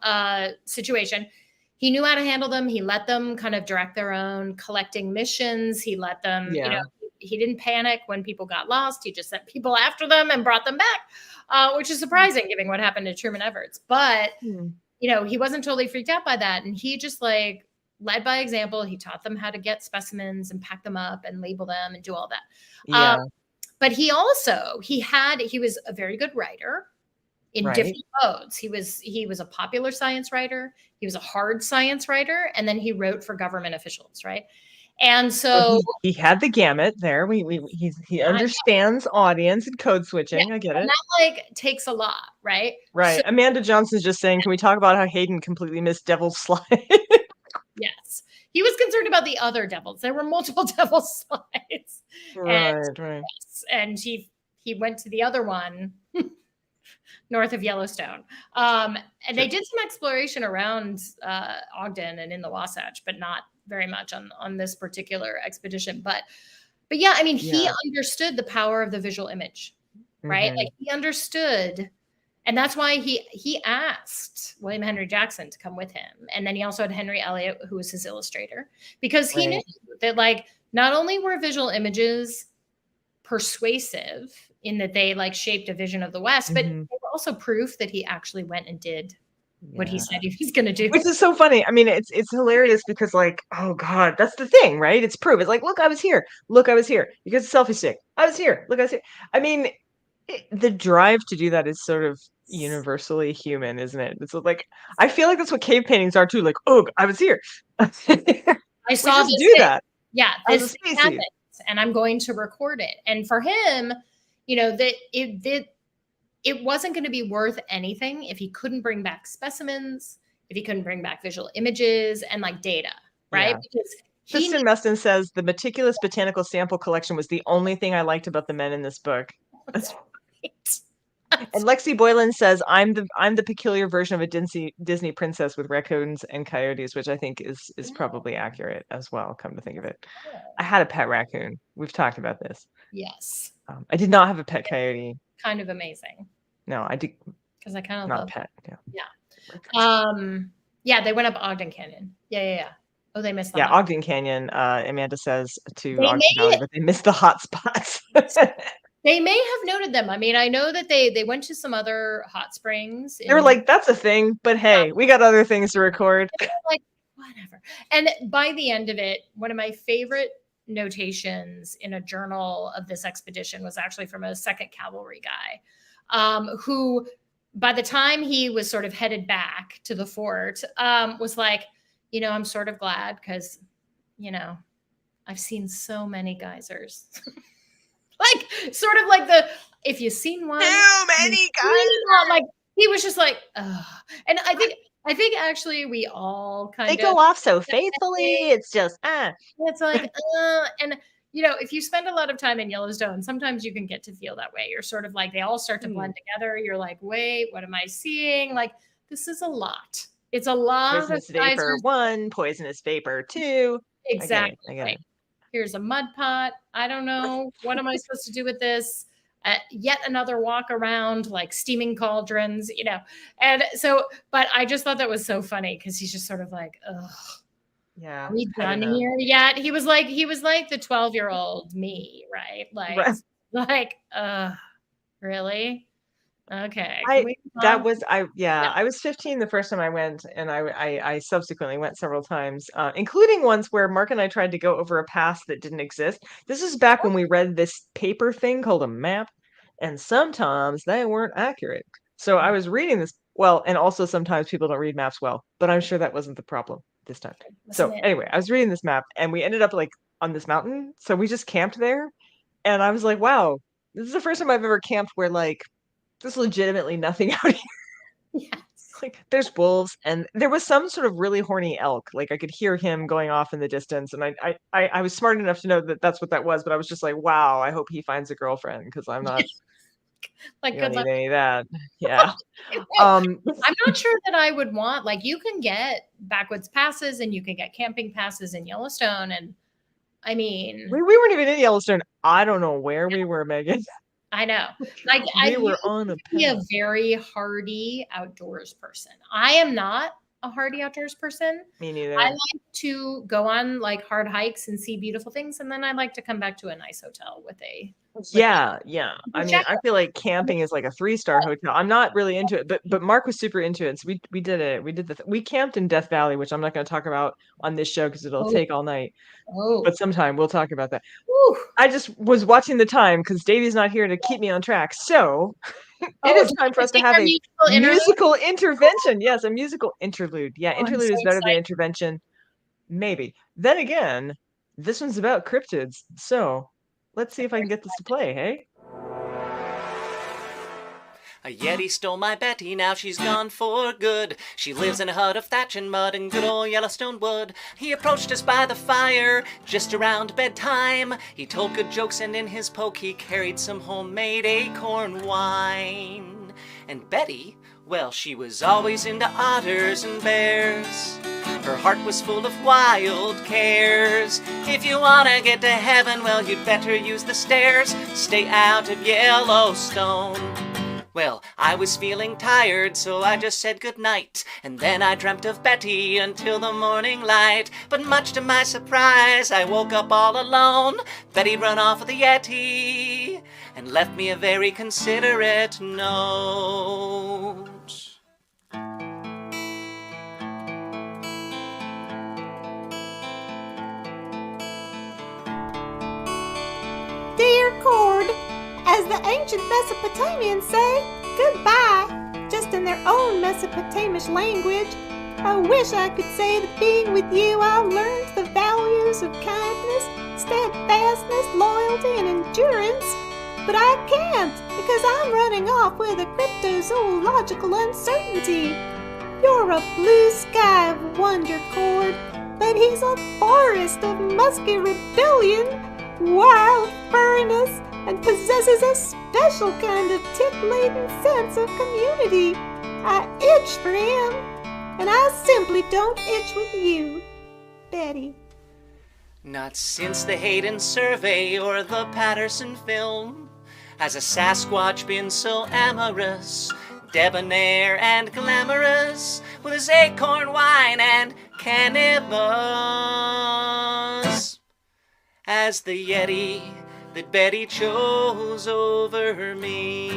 situation. He knew how to handle them. He let them kind of direct their own collecting missions. He let them, Yeah. he didn't panic when people got lost. He just sent people after them and brought them back, which is surprising given what happened to Truman Everts. But, he wasn't totally freaked out by that. And he just like led by example. He taught them how to get specimens and pack them up and label them and do all that. Yeah. But he also, he was a very good writer in different modes. He was a popular science writer. He was a hard science writer. And then he wrote for government officials. Right. And so he had the gamut there. He understands audience and code switching. I get it. And that like takes a lot. Right. Right. So, Amanda Johnson's just saying, can we talk about how Hayden completely missed Devil's Slide? Yes. He was concerned about the other devils. There were multiple devil slides. Right. Yes, and he went to the other one north of Yellowstone. And they did some exploration around Ogden and in the Wasatch, but not very much on this particular expedition. But yeah, I mean, he understood the power of the visual image, right? Like he understood. And that's why he asked William Henry Jackson to come with him. And then he also had Henry Elliott, who was his illustrator, because he knew that like not only were visual images persuasive in that they like shaped a vision of the West, but they were also proof that he actually went and did what he said he was going to do. Which is so funny. I mean, it's hilarious because like, oh God, that's the thing, right? It's proof. It's like, look, I was here. Look, I was here. You get the selfie stick. I was here. Look, I was here. I mean, the drive to do that is sort of universally human, isn't it? It's like, I feel like that's what cave paintings are too. Like, oh, I was here. I saw this do that. Yeah, this happened, and I'm going to record it. And for him, that it wasn't going to be worth anything if he couldn't bring back specimens, if he couldn't bring back visual images and like data, right? Yeah. Because Kristen Meston says the meticulous botanical sample collection was the only thing I liked about the men in this book. That's right. And Lexi Boylan says, I'm the peculiar version of a Disney princess with raccoons and coyotes, which I think is probably accurate as well, come to think of it. I had a pet raccoon. We've talked about this. Yes. I did not have a pet coyote. Kind of amazing. No, I did. Because I kind of not love a pet. Yeah. Yeah, they went up Ogden Canyon. Yeah. Oh, they missed that. Yeah, Ogden Canyon. Amanda says to Ogden Valley, but they missed the hot spots. They may have noted them. I mean, I know that they went to some other hot springs. They were like, that's a thing, but hey, we got other things to record. Like, whatever. And by the end of it, one of my favorite notations in a journal of this expedition was actually from a 2nd Cavalry guy, who, by the time he was sort of headed back to the fort, was like, I'm sort of glad because, I've seen so many geysers. Like, sort of like if you've seen one. Too many geysers. Like, he was just like, ugh. And I think actually we all kind of. They go off so faithfully. It's just, It's like, and, if you spend a lot of time in Yellowstone, sometimes you can get to feel that way. You're sort of like, they all start to blend together. You're like, wait, what am I seeing? Like, this is a lot. It's a lot poisonous of vapor 1, poisonous vapor 2. Exactly. I get it. Here's a mud pot. I don't know. What am I supposed to do with this? Yet another walk around, like steaming cauldrons, And so, but I just thought that was so funny because he's just sort of like, ugh. Yeah. Are we done here yet? He was like the 12-year-old me, right? Like, really? Okay. I was 15 the first time I went, and I subsequently went several times, including once where Mark and I tried to go over a pass that didn't exist. This is back when we read this paper thing called a map, and sometimes they weren't accurate. So I was reading this, and also sometimes people don't read maps well, but I'm sure that wasn't the problem this time. So anyway, I was reading this map, and we ended up like on this mountain, so we just camped there, and I was like, wow, this is the first time I've ever camped where like there's legitimately nothing out here. Yes. like there's wolves, and there was some sort of really horny elk. Like I could hear him going off in the distance, and I was smart enough to know that that's what that was. But I was just like, wow, I hope he finds a girlfriend because I'm not. Like, You don't good need luck. any of that. Yeah. I'm not sure that I would want, like, you can get backwoods passes and you can get camping passes in Yellowstone. And I mean, we weren't even in Yellowstone. I don't know where we were, Megan. I know. Like, We were on a be a path. very hardy outdoors person. I am not a hardy outdoors person. Me neither. I like to go on like hard hikes and see beautiful things, and then I like to come back to a nice hotel with a Yeah. I mean, I feel like camping is like a 3-star hotel. I'm not really into it, but Mark was super into it. So we did it. We camped in Death Valley, which I'm not going to talk about on this show because it'll take all night. But sometime we'll talk about that. Whew. I just was watching the time because Davey's not here to keep me on track. So it is time for us to have a musical intervention. Yes, a musical interlude. Yeah, interlude is better than intervention. Maybe. Then again, this one's about cryptids. So let's see if I can get this to play, hey? A Yeti stole my Betty, now she's gone for good. She lives in a hut of thatch and mud and good old Yellowstone wood. He approached us by the fire, just around bedtime. He told good jokes and in his poke he carried some homemade acorn wine. And Betty, well, she was always into otters and bears. Her heart was full of wild cares. If you wanna get to heaven, well, you'd better use the stairs. Stay out of Yellowstone. Well, I was feeling tired, so I just said goodnight. And then I dreamt of Betty until the morning light. But much to my surprise, I woke up all alone. Betty run off with the Yeti and left me a very considerate note. Dear Cord, as the ancient Mesopotamians say, goodbye, just in their own Mesopotamish language. I wish I could say that being with you I learned the values of kindness, steadfastness, loyalty, and endurance, but I can't because I'm running off with a cryptozoological uncertainty. You're a blue sky of wonder, Cord, but he's a forest of musky rebellion, wild furriness, and possesses a special kind of tick-laden sense of community. I itch for him, and I simply don't itch with you, Betty. Not since the Hayden survey or the Patterson film has a Sasquatch been so amorous, debonair and glamorous, with his acorn wine and cannabis, as the Yeti that Betty chose over me.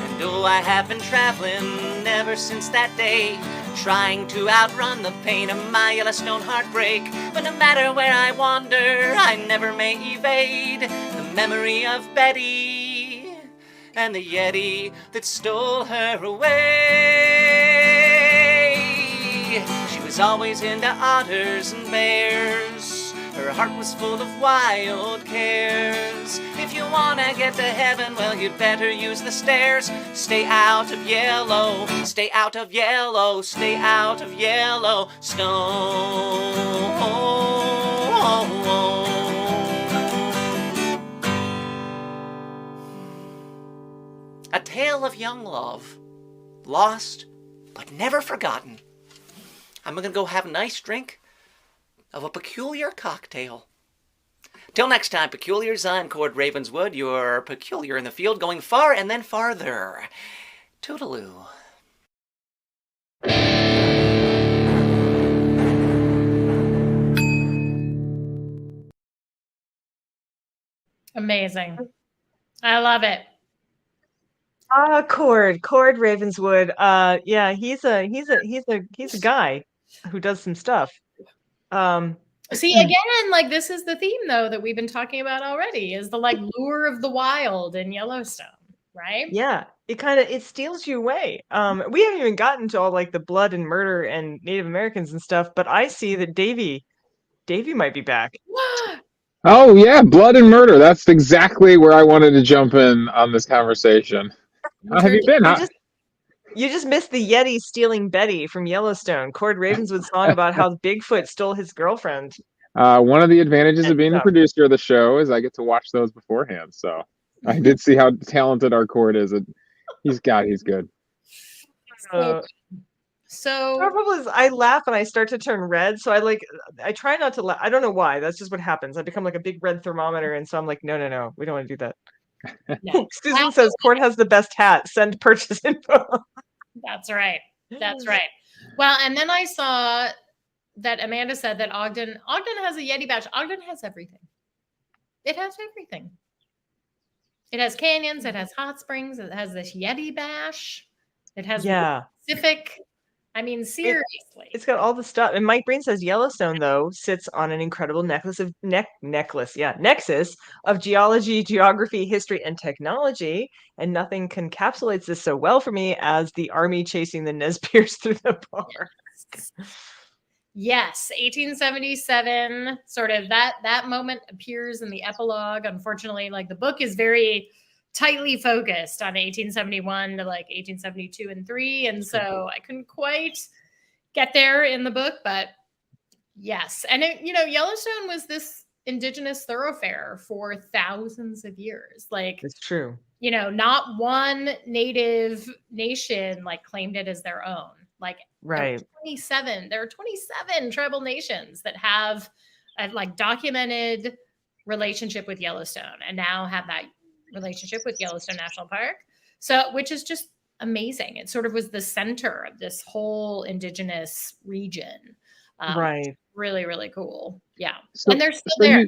And oh, I have been traveling ever since that day, trying to outrun the pain of my Yellowstone heartbreak. But no matter where I wander, I never may evade the memory of Betty and the Yeti that stole her away. She was always into otters and bears. Her heart was full of wild cares. If you wanna get to heaven, well, you'd better use the stairs. Stay out of Yellow, stay out of Yellow, stay out of Yellowstone. A tale of young love, lost but never forgotten. I'm gonna go have a nice drink of a peculiar cocktail. Till next time, peculiars, I'm Cord Ravenswood, your peculiar in the field, going far and then farther. Toodaloo. Amazing. I love it. Cord Ravenswood. Yeah, he's a guy who does some stuff. See, again, like this is the theme though that we've been talking about already, is the like lure of the wild in Yellowstone, right? Yeah, it steals you away. We haven't even gotten to all like the blood and murder and Native Americans and stuff, but I see that Davy might be back. Oh yeah, blood and murder. That's exactly where I wanted to jump in on this conversation. How have you been? You just missed the Yeti stealing Betty from Yellowstone. Cord Ravenswood's song about how Bigfoot stole his girlfriend. One of the advantages of being the up. producer of the show is I get to watch those beforehand. So I did see how talented our Cord is. He's good. So trouble is I laugh and I start to turn red. So I try not to laugh. I don't know why. That's just what happens. I become like a big red thermometer. And so I'm like, no, we don't want to do that. no. Susan says Cord has the best hat. Send purchase info. That's right. Well, and then I saw that Amanda said that Ogden has a Yeti badge. Ogden has everything. It has everything. It has canyons. It has hot springs. It has this Yeti bash. It has the Pacific. I mean, seriously. It's got all the stuff. And Mike Breen says Yellowstone, though, sits on an incredible nexus of geology, geography, history, and technology. And nothing encapsulates this so well for me as the army chasing the Nez Perce through the park. Yes, 1877, sort of that moment appears in the epilogue. Unfortunately, like the book is very tightly focused on 1871 to like 1872 and 3. And so I couldn't quite get there in the book, but yes. And Yellowstone was this indigenous thoroughfare for thousands of years. Like it's true. Not one native nation like claimed it as their own. Like right. There are 27 tribal nations that have a like documented relationship with Yellowstone and now have that relationship with Yellowstone National Park. So, which is just amazing. It sort of was the center of this whole indigenous region. Right. Really, really cool. Yeah. And they're still there.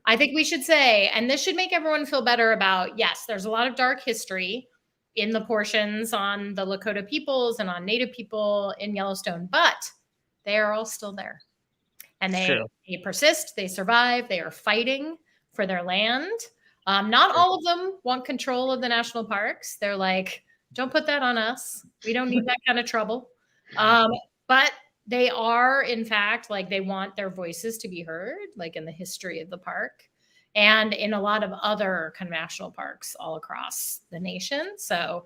I think we should say, and this should make everyone feel better about, yes, there's a lot of dark history in the portions on the Lakota peoples and on Native people in Yellowstone, but they are all still there. And they persist, they survive, they are fighting for their land. Not all of them want control of the national parks. They're like, don't put that on us. We don't need that kind of trouble. But they are, in fact, like they want their voices to be heard, like in the history of the park and in a lot of other kind of national parks all across the nation. So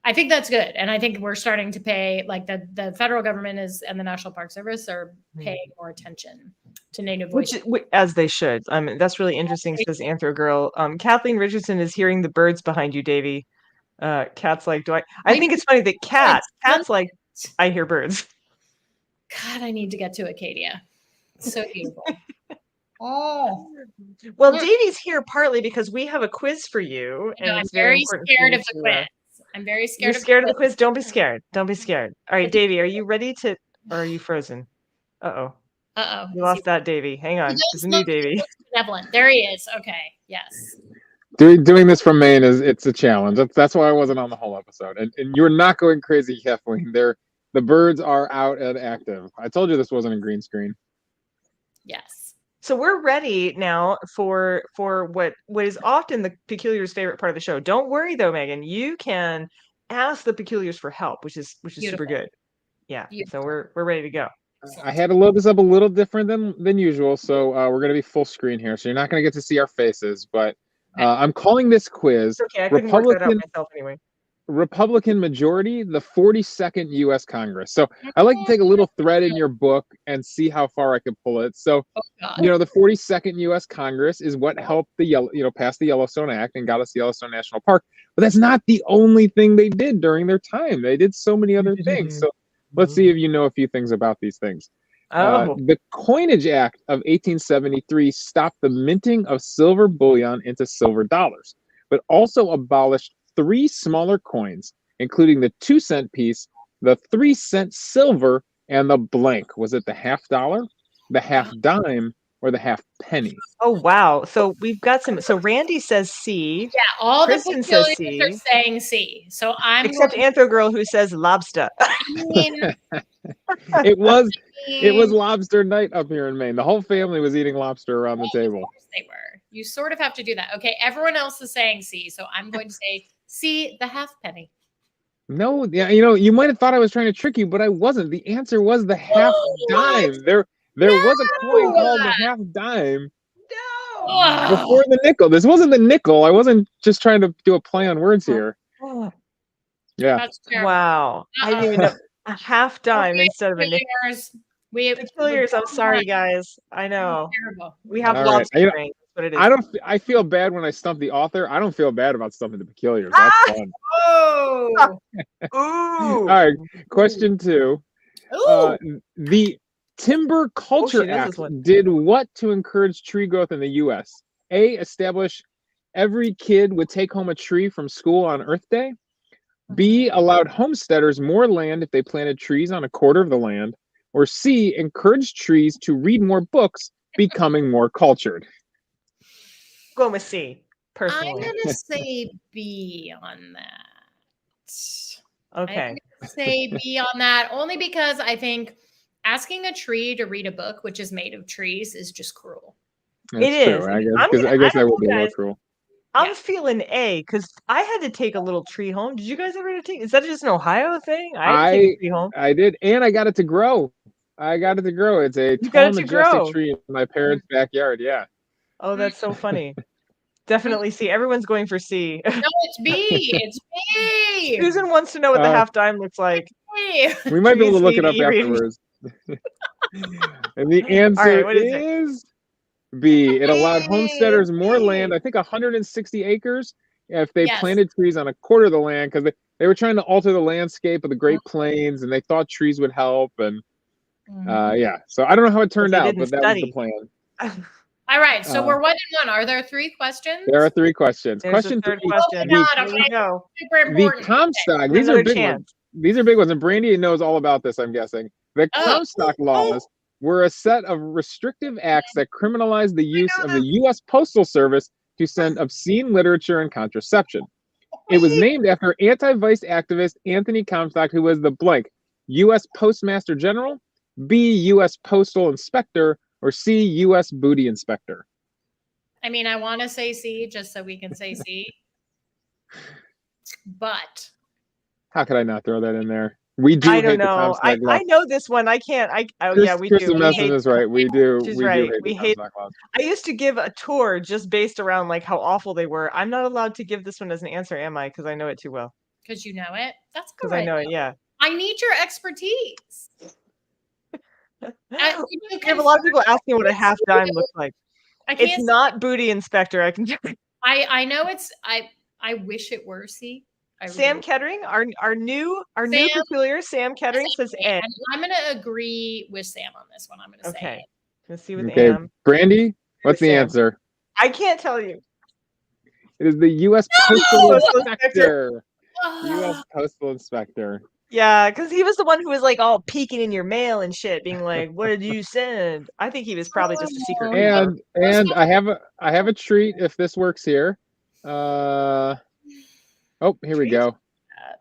I think that's good. And I think we're starting to pay, like the federal government and the National Park Service are paying more attention to Native voices. As they should. That's really interesting, says Anthro Girl. Kathleen Richardson is hearing the birds behind you, Davey. Kat's like, I think it's funny that Kat's like, I hear birds. God, I need to get to Acadia. It's so beautiful. Oh. Well, Davey's here partly because we have a quiz for you. And I'm very scared of the quiz. I'm very scared. You're scared of the quiz? Don't be scared. Don't be scared. All right, Davey, are you ready to, or are you frozen? Uh-oh. You lost that Davey. Hang on. There's a new Davey. Benevolent. There he is. Okay. Yes. Doing this from Maine it's a challenge. That's why I wasn't on the whole episode. And you're not going crazy, Kathleen. The birds are out and active. I told you this wasn't a green screen. Yes. So we're ready now for what is often the Peculiar's favorite part of the show. Don't worry though, Megan. You can ask the Peculiars for help, which is super good. Yeah. Beautiful. So we're ready to go. I had to load this up a little different than usual, so we're going to be full screen here. So you're not going to get to see our faces, but I'm calling this quiz I couldn't work that out myself anyway. Republican majority, the 42nd U.S. Congress. So I like to take a little thread in your book and see how far I can pull it. So, the 42nd U.S. Congress is what helped pass the Yellowstone Act and got us the Yellowstone National Park. But that's not the only thing they did during their time. They did so many other things. So let's see if you know a few things about these things. The Coinage Act of 1873 stopped the minting of silver bullion into silver dollars, but also abolished 3 smaller coins, including the 2-cent piece, the 3-cent silver, and the blank. Was it the $50, the half dime, or the half penny? Oh, wow. So we've got some. So Randy says C. Yeah, all Kristen the Peculiars are saying C. So except Anthro Girl who says lobster. It was lobster night up here in Maine. The whole family was eating lobster around the table. Of course they were. You sort of have to do that. Okay, everyone else is saying C, so I'm going to say C, the half penny. No, yeah, you might have thought I was trying to trick you, but I wasn't. The answer was the half dime. There was a coin called the half dime. No. Before the nickel. This wasn't the nickel. I wasn't just trying to do a play on words here. Yeah. That's terrible. Wow. I didn't even know. A half dime instead of a nickel. Peculiars, I'm sorry, guys. I know. Terrible. We have All right. lobster brain. That's what it is. I feel bad when I stump the author. I don't feel bad about stumping the peculiars. That's fun. Oh. Ooh. All right. Question 2. The Timber Culture she knows Act this one. did what to encourage tree growth in the U.S.? A, establish every kid would take home a tree from school on Earth Day. B, allowed homesteaders more land if they planted trees on a quarter of the land. Or C, encouraged trees to read more books, becoming more cultured. Go with C, personally. I'm gonna say B on that. Okay. I'm gonna say B on that only because I think asking a tree to read a book which is made of trees is just cruel. That's It true, is. I guess I that don't would be know, a little guys. cruel. I'm feeling A because I had to take a little tree home. Did you guys ever take? Is that just an Ohio thing? I had to take a tree home. I did, and I got it to grow. It's a You got tall, it to majestic grow. tree in my parents' backyard. Yeah. Oh, that's so funny. Definitely C. Everyone's going for C. No, it's B. It's B. Susan wants to know what the half dime looks like. B. We might be able to look Trees it up need e-reading. afterwards. And the answer what is it? is B. It allowed homesteaders more land, I think 160 acres, if they planted trees on a quarter of the land, because they were trying to alter the landscape of the Great Plains, and they thought trees would help. And yeah, so I don't know how it turned out, but that was the plan. All right, so we're 1-1. Are there 3 questions? There are 3 questions. There's Question a third 3. question. God, Here we go. Super important. The Comstock. These are big ones. These are big ones, and Brandy knows all about this, I'm guessing. The Comstock laws were a set of restrictive acts that criminalized the use of the U.S. Postal Service to send obscene literature and contraception. It was named after anti-vice activist Anthony Comstock, who was the blank U.S. Postmaster General, B, U.S. Postal Inspector, or C, U.S. Booty Inspector. I mean, I want to say C just so we can say C. But how could I not throw that in there? We do. I don't hate know. The Comstock law. I know this one. I can't. We do. Kristen is right. We do. She's we right. do hate We the hate. Comstock laws. I used to give a tour just based around like how awful they were. I'm not allowed to give this one as an answer, am I? Because I know it too well. Because you know it. That's because I know it. Yeah. I need your expertise. We have a lot of people asking what a half dime looks like. It's not Booty Inspector. I can. I know it's. I wish it were C. Sam Kettering, our new peculiar, Sam Kettering says A. I'm going to agree with Sam on this one. I'm going to say A. Let's see with Am. Brandy, what's the answer? I can't tell you. It is the U.S. Postal Inspector. U.S. Postal Inspector. Yeah, because he was the one who was like all peeking in your mail and shit, being like, "What did you send?" I think he was probably just a secret. And I have a treat if this works here. Oh, here we go.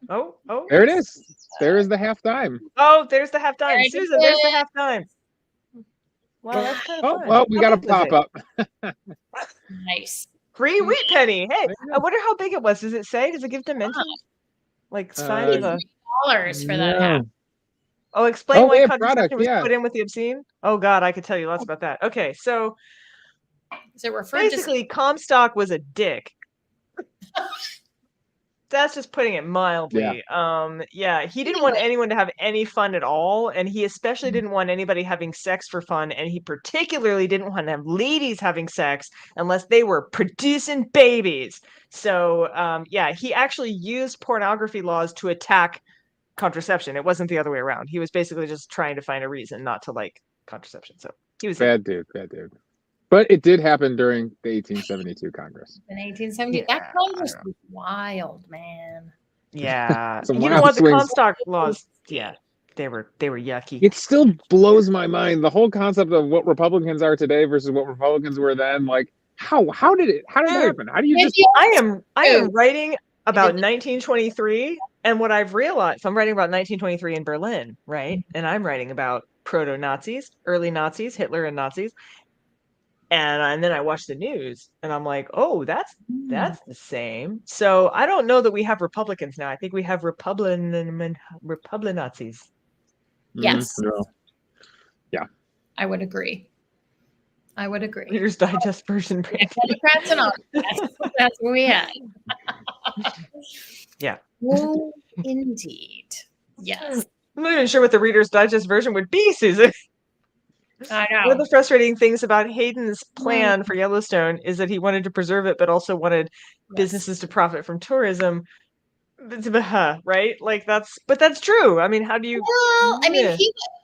Oh, there it is. There is the half dime. Oh, there's the half dime. Susan, there's the half dime. Wow, that's kind of fun. Well, we got a pop up. Nice. Free wheat penny. Hey, I wonder how big it was. Does it say? Does it give dimensions? Like size of a $3 for that half. Oh, explain why contraception was put in with the obscene. Oh God, I could tell you lots about that. Okay, so basically, Comstock was a dick. That's just putting it mildly. Yeah. He didn't want anyone to have any fun at all, and he especially didn't want anybody having sex for fun, and he particularly didn't want to have ladies having sex unless they were producing babies. So, he actually used pornography laws to attack contraception. It wasn't the other way around. He was basically just trying to find a reason not to like contraception. So he was bad dude. But it did happen during the 1872 Congress. In 1870, that Congress was wild, man. Yeah, you know what? The Comstock laws, they were yucky. It still blows my mind, the whole concept of what Republicans are today versus what Republicans were then. Like, how did it happen? How do you just? I am writing about 1923, and what I've realized, so I'm writing about 1923 in Berlin, right? And I'm writing about proto-Nazis, early Nazis, Hitler and Nazis. And then I watch the news and I'm like, oh, that's the same. So I don't know that we have Republicans now. I think we have Republican Nazis. Yes. Yeah. I would agree. Reader's Digest version. Democrats and all. That's what we had. Yeah. Indeed. Yes. I'm not even sure what the Reader's Digest version would be, Susan. I One of know. the frustrating things about Hayden's plan for Yellowstone is that he wanted to preserve it, but also wanted businesses to profit from tourism. Right? Like that's true. I mean, how do you? Well, I mean, Yeah.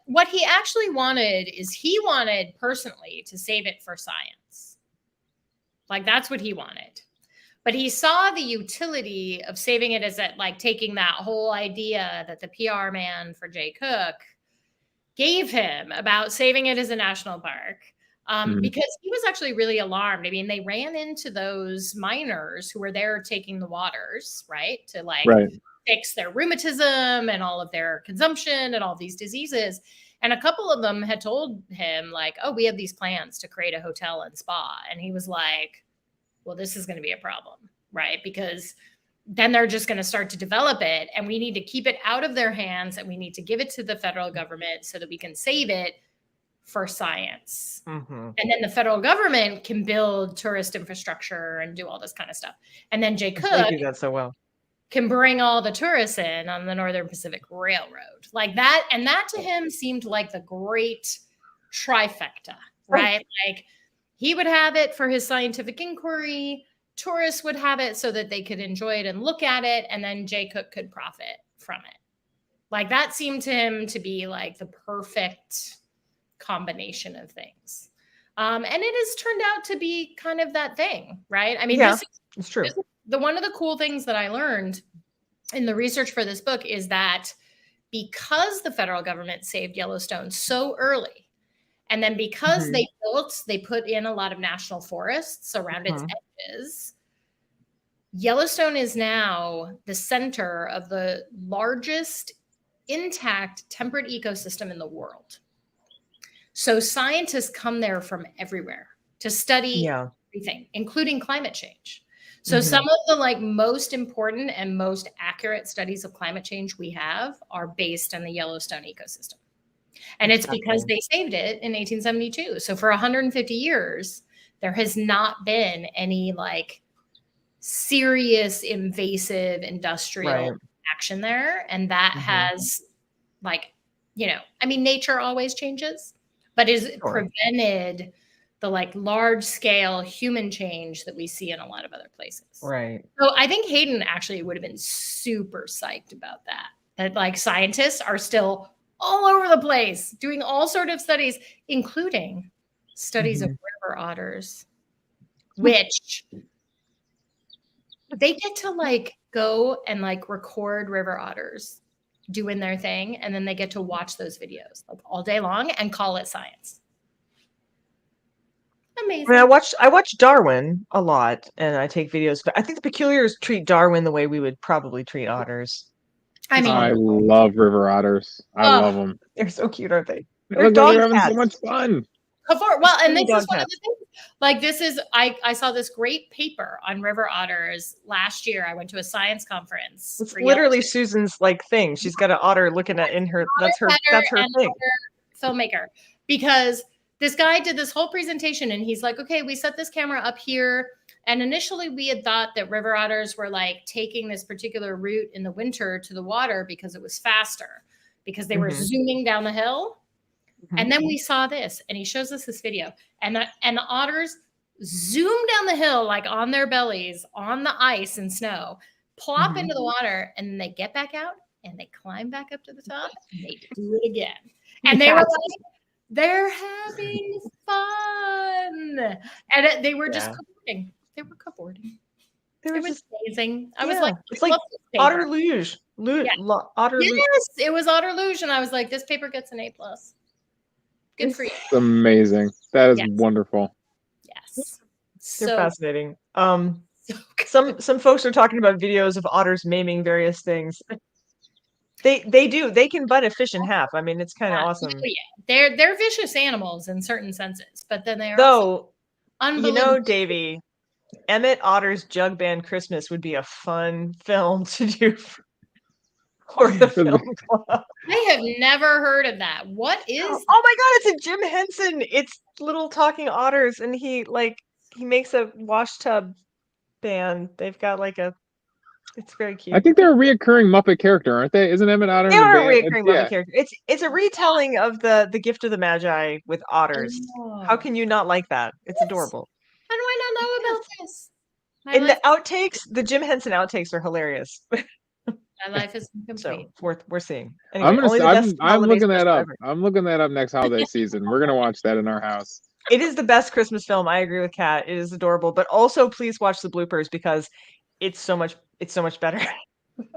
what he actually wanted is he wanted personally to save it for science. Like that's what he wanted. But he saw the utility of saving it as that, like taking that whole idea that the PR man for Jay Cooke gave him about saving it as a national park. Because he was actually really alarmed. I mean, they ran into those miners who were there taking the waters, right? To like fix their rheumatism and all of their consumption and all these diseases. And a couple of them had told him like, oh, we have these plans to create a hotel and spa. And he was like, well, this is going to be a problem, right? Because then they're just going to start to develop it and we need to keep it out of their hands and we need to give it to the federal government so that we can save it for science. And then the federal government can build tourist infrastructure and do all this kind of stuff. And then Jay Cooke They do that so well. Can bring all the tourists in on the Northern Pacific Railroad. Like that. And that to him seemed like the great trifecta, right? Like he would have it for his scientific inquiry. Tourists would have it so that they could enjoy it and look at it. And then Jay Cooke could profit from it. Like that seemed to him to be like the perfect combination of things. And it has turned out to be kind of that thing, right? I mean, it's true. One of the cool things that I learned in the research for this book is that because the federal government saved Yellowstone so early, and then because they put in a lot of national forests around its edges, Yellowstone is now the center of the largest intact temperate ecosystem in the world. So scientists come there from everywhere to study everything, including climate change. So some of the like most important and most accurate studies of climate change we have are based on the Yellowstone ecosystem. And it's because they saved it in 1872. So for 150 years, there has not been any like serious invasive industrial action there. And that has like, you know, I mean, nature always changes, but is prevented the like large scale human change that we see in a lot of other places. Right. So I think Hayden actually would have been super psyched about that. That like scientists are still all over the place doing all sort of studies, including studies of river otters, which they get to like go and like record river otters doing their thing. And then they get to watch those videos like all day long and call it science. Amazing. I mean, I watch Darwin a lot and I take videos, but I think the Peculiars treat Darwin the way we would probably treat otters. I mean, I love river otters. I love them. They're so cute, aren't they? They're having so much fun. Well, and this is one of the things. Like this is, I saw this great paper on river otters last year. I went to a science conference. It's literally Susan's like thing. She's got an otter looking at in her. That's her thing. Filmmaker, because this guy did this whole presentation and he's like, okay, we set this camera up here. And initially we had thought that river otters were like taking this particular route in the winter to the water because it was faster, because they were zooming down the hill. And then we saw this, and he shows us this video, and the otters zoom down the hill, like on their bellies, on the ice and snow, plop into the water, and then they get back out, and they climb back up to the top, and they do it again. And they were like, they're having fun. And they were just cavorting. They were cavorting. It was amazing. I was like, it's like otter luge. Otter luge. Yes, it was otter luge, and I was like, this paper gets an A+. Good for you. It's amazing. That is wonderful. Yes. They're fascinating. Some folks are talking about videos of otters maiming various things. They do. They can butt a fish in half. I mean, it's kind of awesome. They're vicious animals in certain senses, but then they are also unbelievable. You know, Davey, Emmett Otter's Jug Band Christmas would be a fun film to do for the film club. I have never heard of that. What is that? Oh my god, it's a Jim Henson. It's little talking otters, and he makes a wash tub band. They've got like a It's very cute. I think they're a reoccurring Muppet character, aren't they? Isn't Emmett Otter? They are a band? reoccurring Muppet character. It's a retelling of the Gift of the Magi with otters. How can you not like that? It's adorable. How do I not know about this? And the outtakes, the Jim Henson outtakes are hilarious. My life is incomplete. So we're seeing. Anyway, I'm looking that up. I'm looking that up next holiday season. We're gonna watch that in our house. It is the best Christmas film. I agree with Kat. It is adorable, but also please watch the bloopers because it's so much better.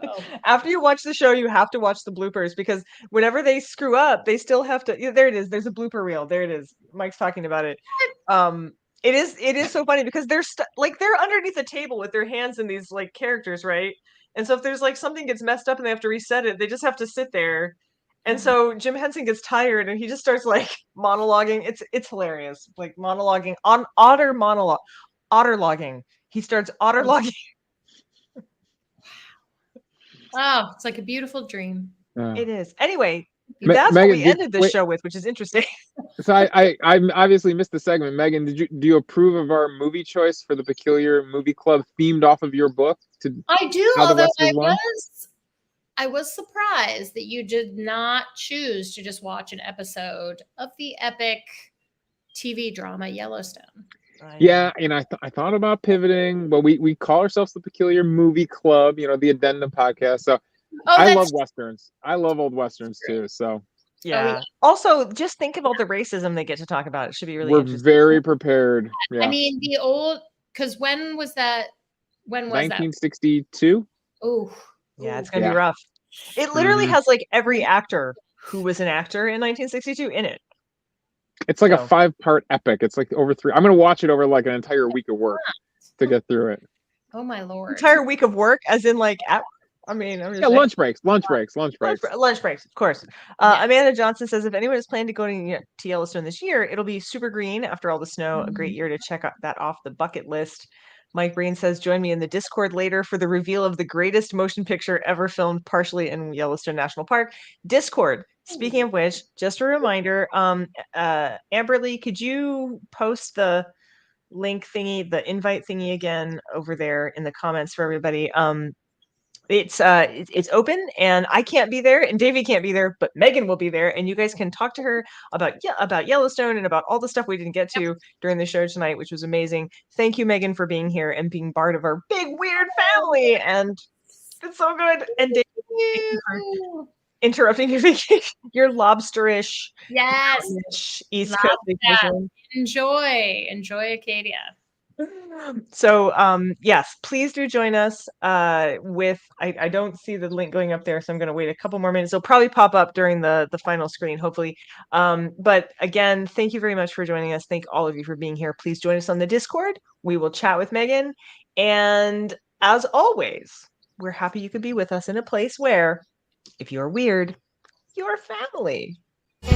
Oh. After you watch the show, you have to watch the bloopers because whenever they screw up, they still have to. There it is. There's a blooper reel. There it is. Mike's talking about it. It is so funny because they're they're underneath a table with their hands in these like characters, right? And so if there's like something gets messed up and they have to reset it, they just have to sit there. And so Jim Henson gets tired and he just starts like monologuing. It's hilarious. Like monologuing on otterlogging. He starts otterlogging. Wow, it's like a beautiful dream. It is. Anyway, that's Megan, what we ended this show with, which is interesting. So I obviously missed the segment. Megan, do you approve of our movie choice for the Peculiar Movie Club themed off of your book? I do, although I was surprised that you did not choose to just watch an episode of the epic TV drama Yellowstone. Yeah, I thought about pivoting, but we call ourselves the Peculiar Movie Club, the Addendum podcast. So I love Westerns. I love old Westerns too. So yeah. Also, just think of all the racism they get to talk about. It should be really interesting. We're very prepared. Yeah. I mean, because when was that? When was 1962? Oh. Yeah, it's gonna be rough. It literally has like every actor who was an actor in 1962 in it. It's like a 5-part epic. It's like over 3. I'm gonna watch it over like an entire week of work to get through it. Oh my Lord! Entire week of work, as in like I'm just saying. lunch breaks, lunch breaks, of course. Amanda Johnson says if anyone is planning to go to Yellowstone this year, it'll be super green after all the snow. A great year to check that off the bucket list. Mike Breen says, join me in the Discord later for the reveal of the greatest motion picture ever filmed partially in Yellowstone National Park. Discord. Speaking of which, just a reminder, Amberly, could you post the link thingy, the invite thingy again over there in the comments for everybody? It's open and I can't be there and Davey can't be there, but Megan will be there and you guys can talk to her about Yellowstone and about all the stuff we didn't get to during the show tonight, which was amazing. Thank you, Megan, for being here and being part of our big weird family, and it's so good. And Davey, thank you for interrupting your vacation, your lobsterish East Coast vacation. Enjoy Acadia. So yes, please do join us with I don't see the link going up there, so I'm going to wait a couple more minutes. It'll probably pop up during the final screen, hopefully. But again, thank you very much for joining us. Thank all of you for being here. Please join us on the Discord. We will chat with Megan, and as always, we're happy you could be with us in a place where, if you're weird, you're family. You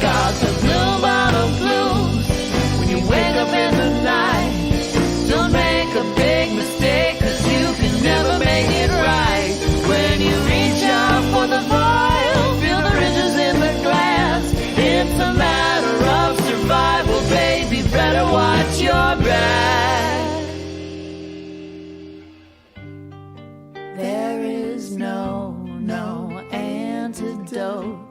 got the blue bottle blues. You wake up in the night, don't make a big mistake, 'cause you can never make it right. When you reach out for the vial, feel the ridges in the glass. It's a matter of survival, baby, better watch your back. There is no antidote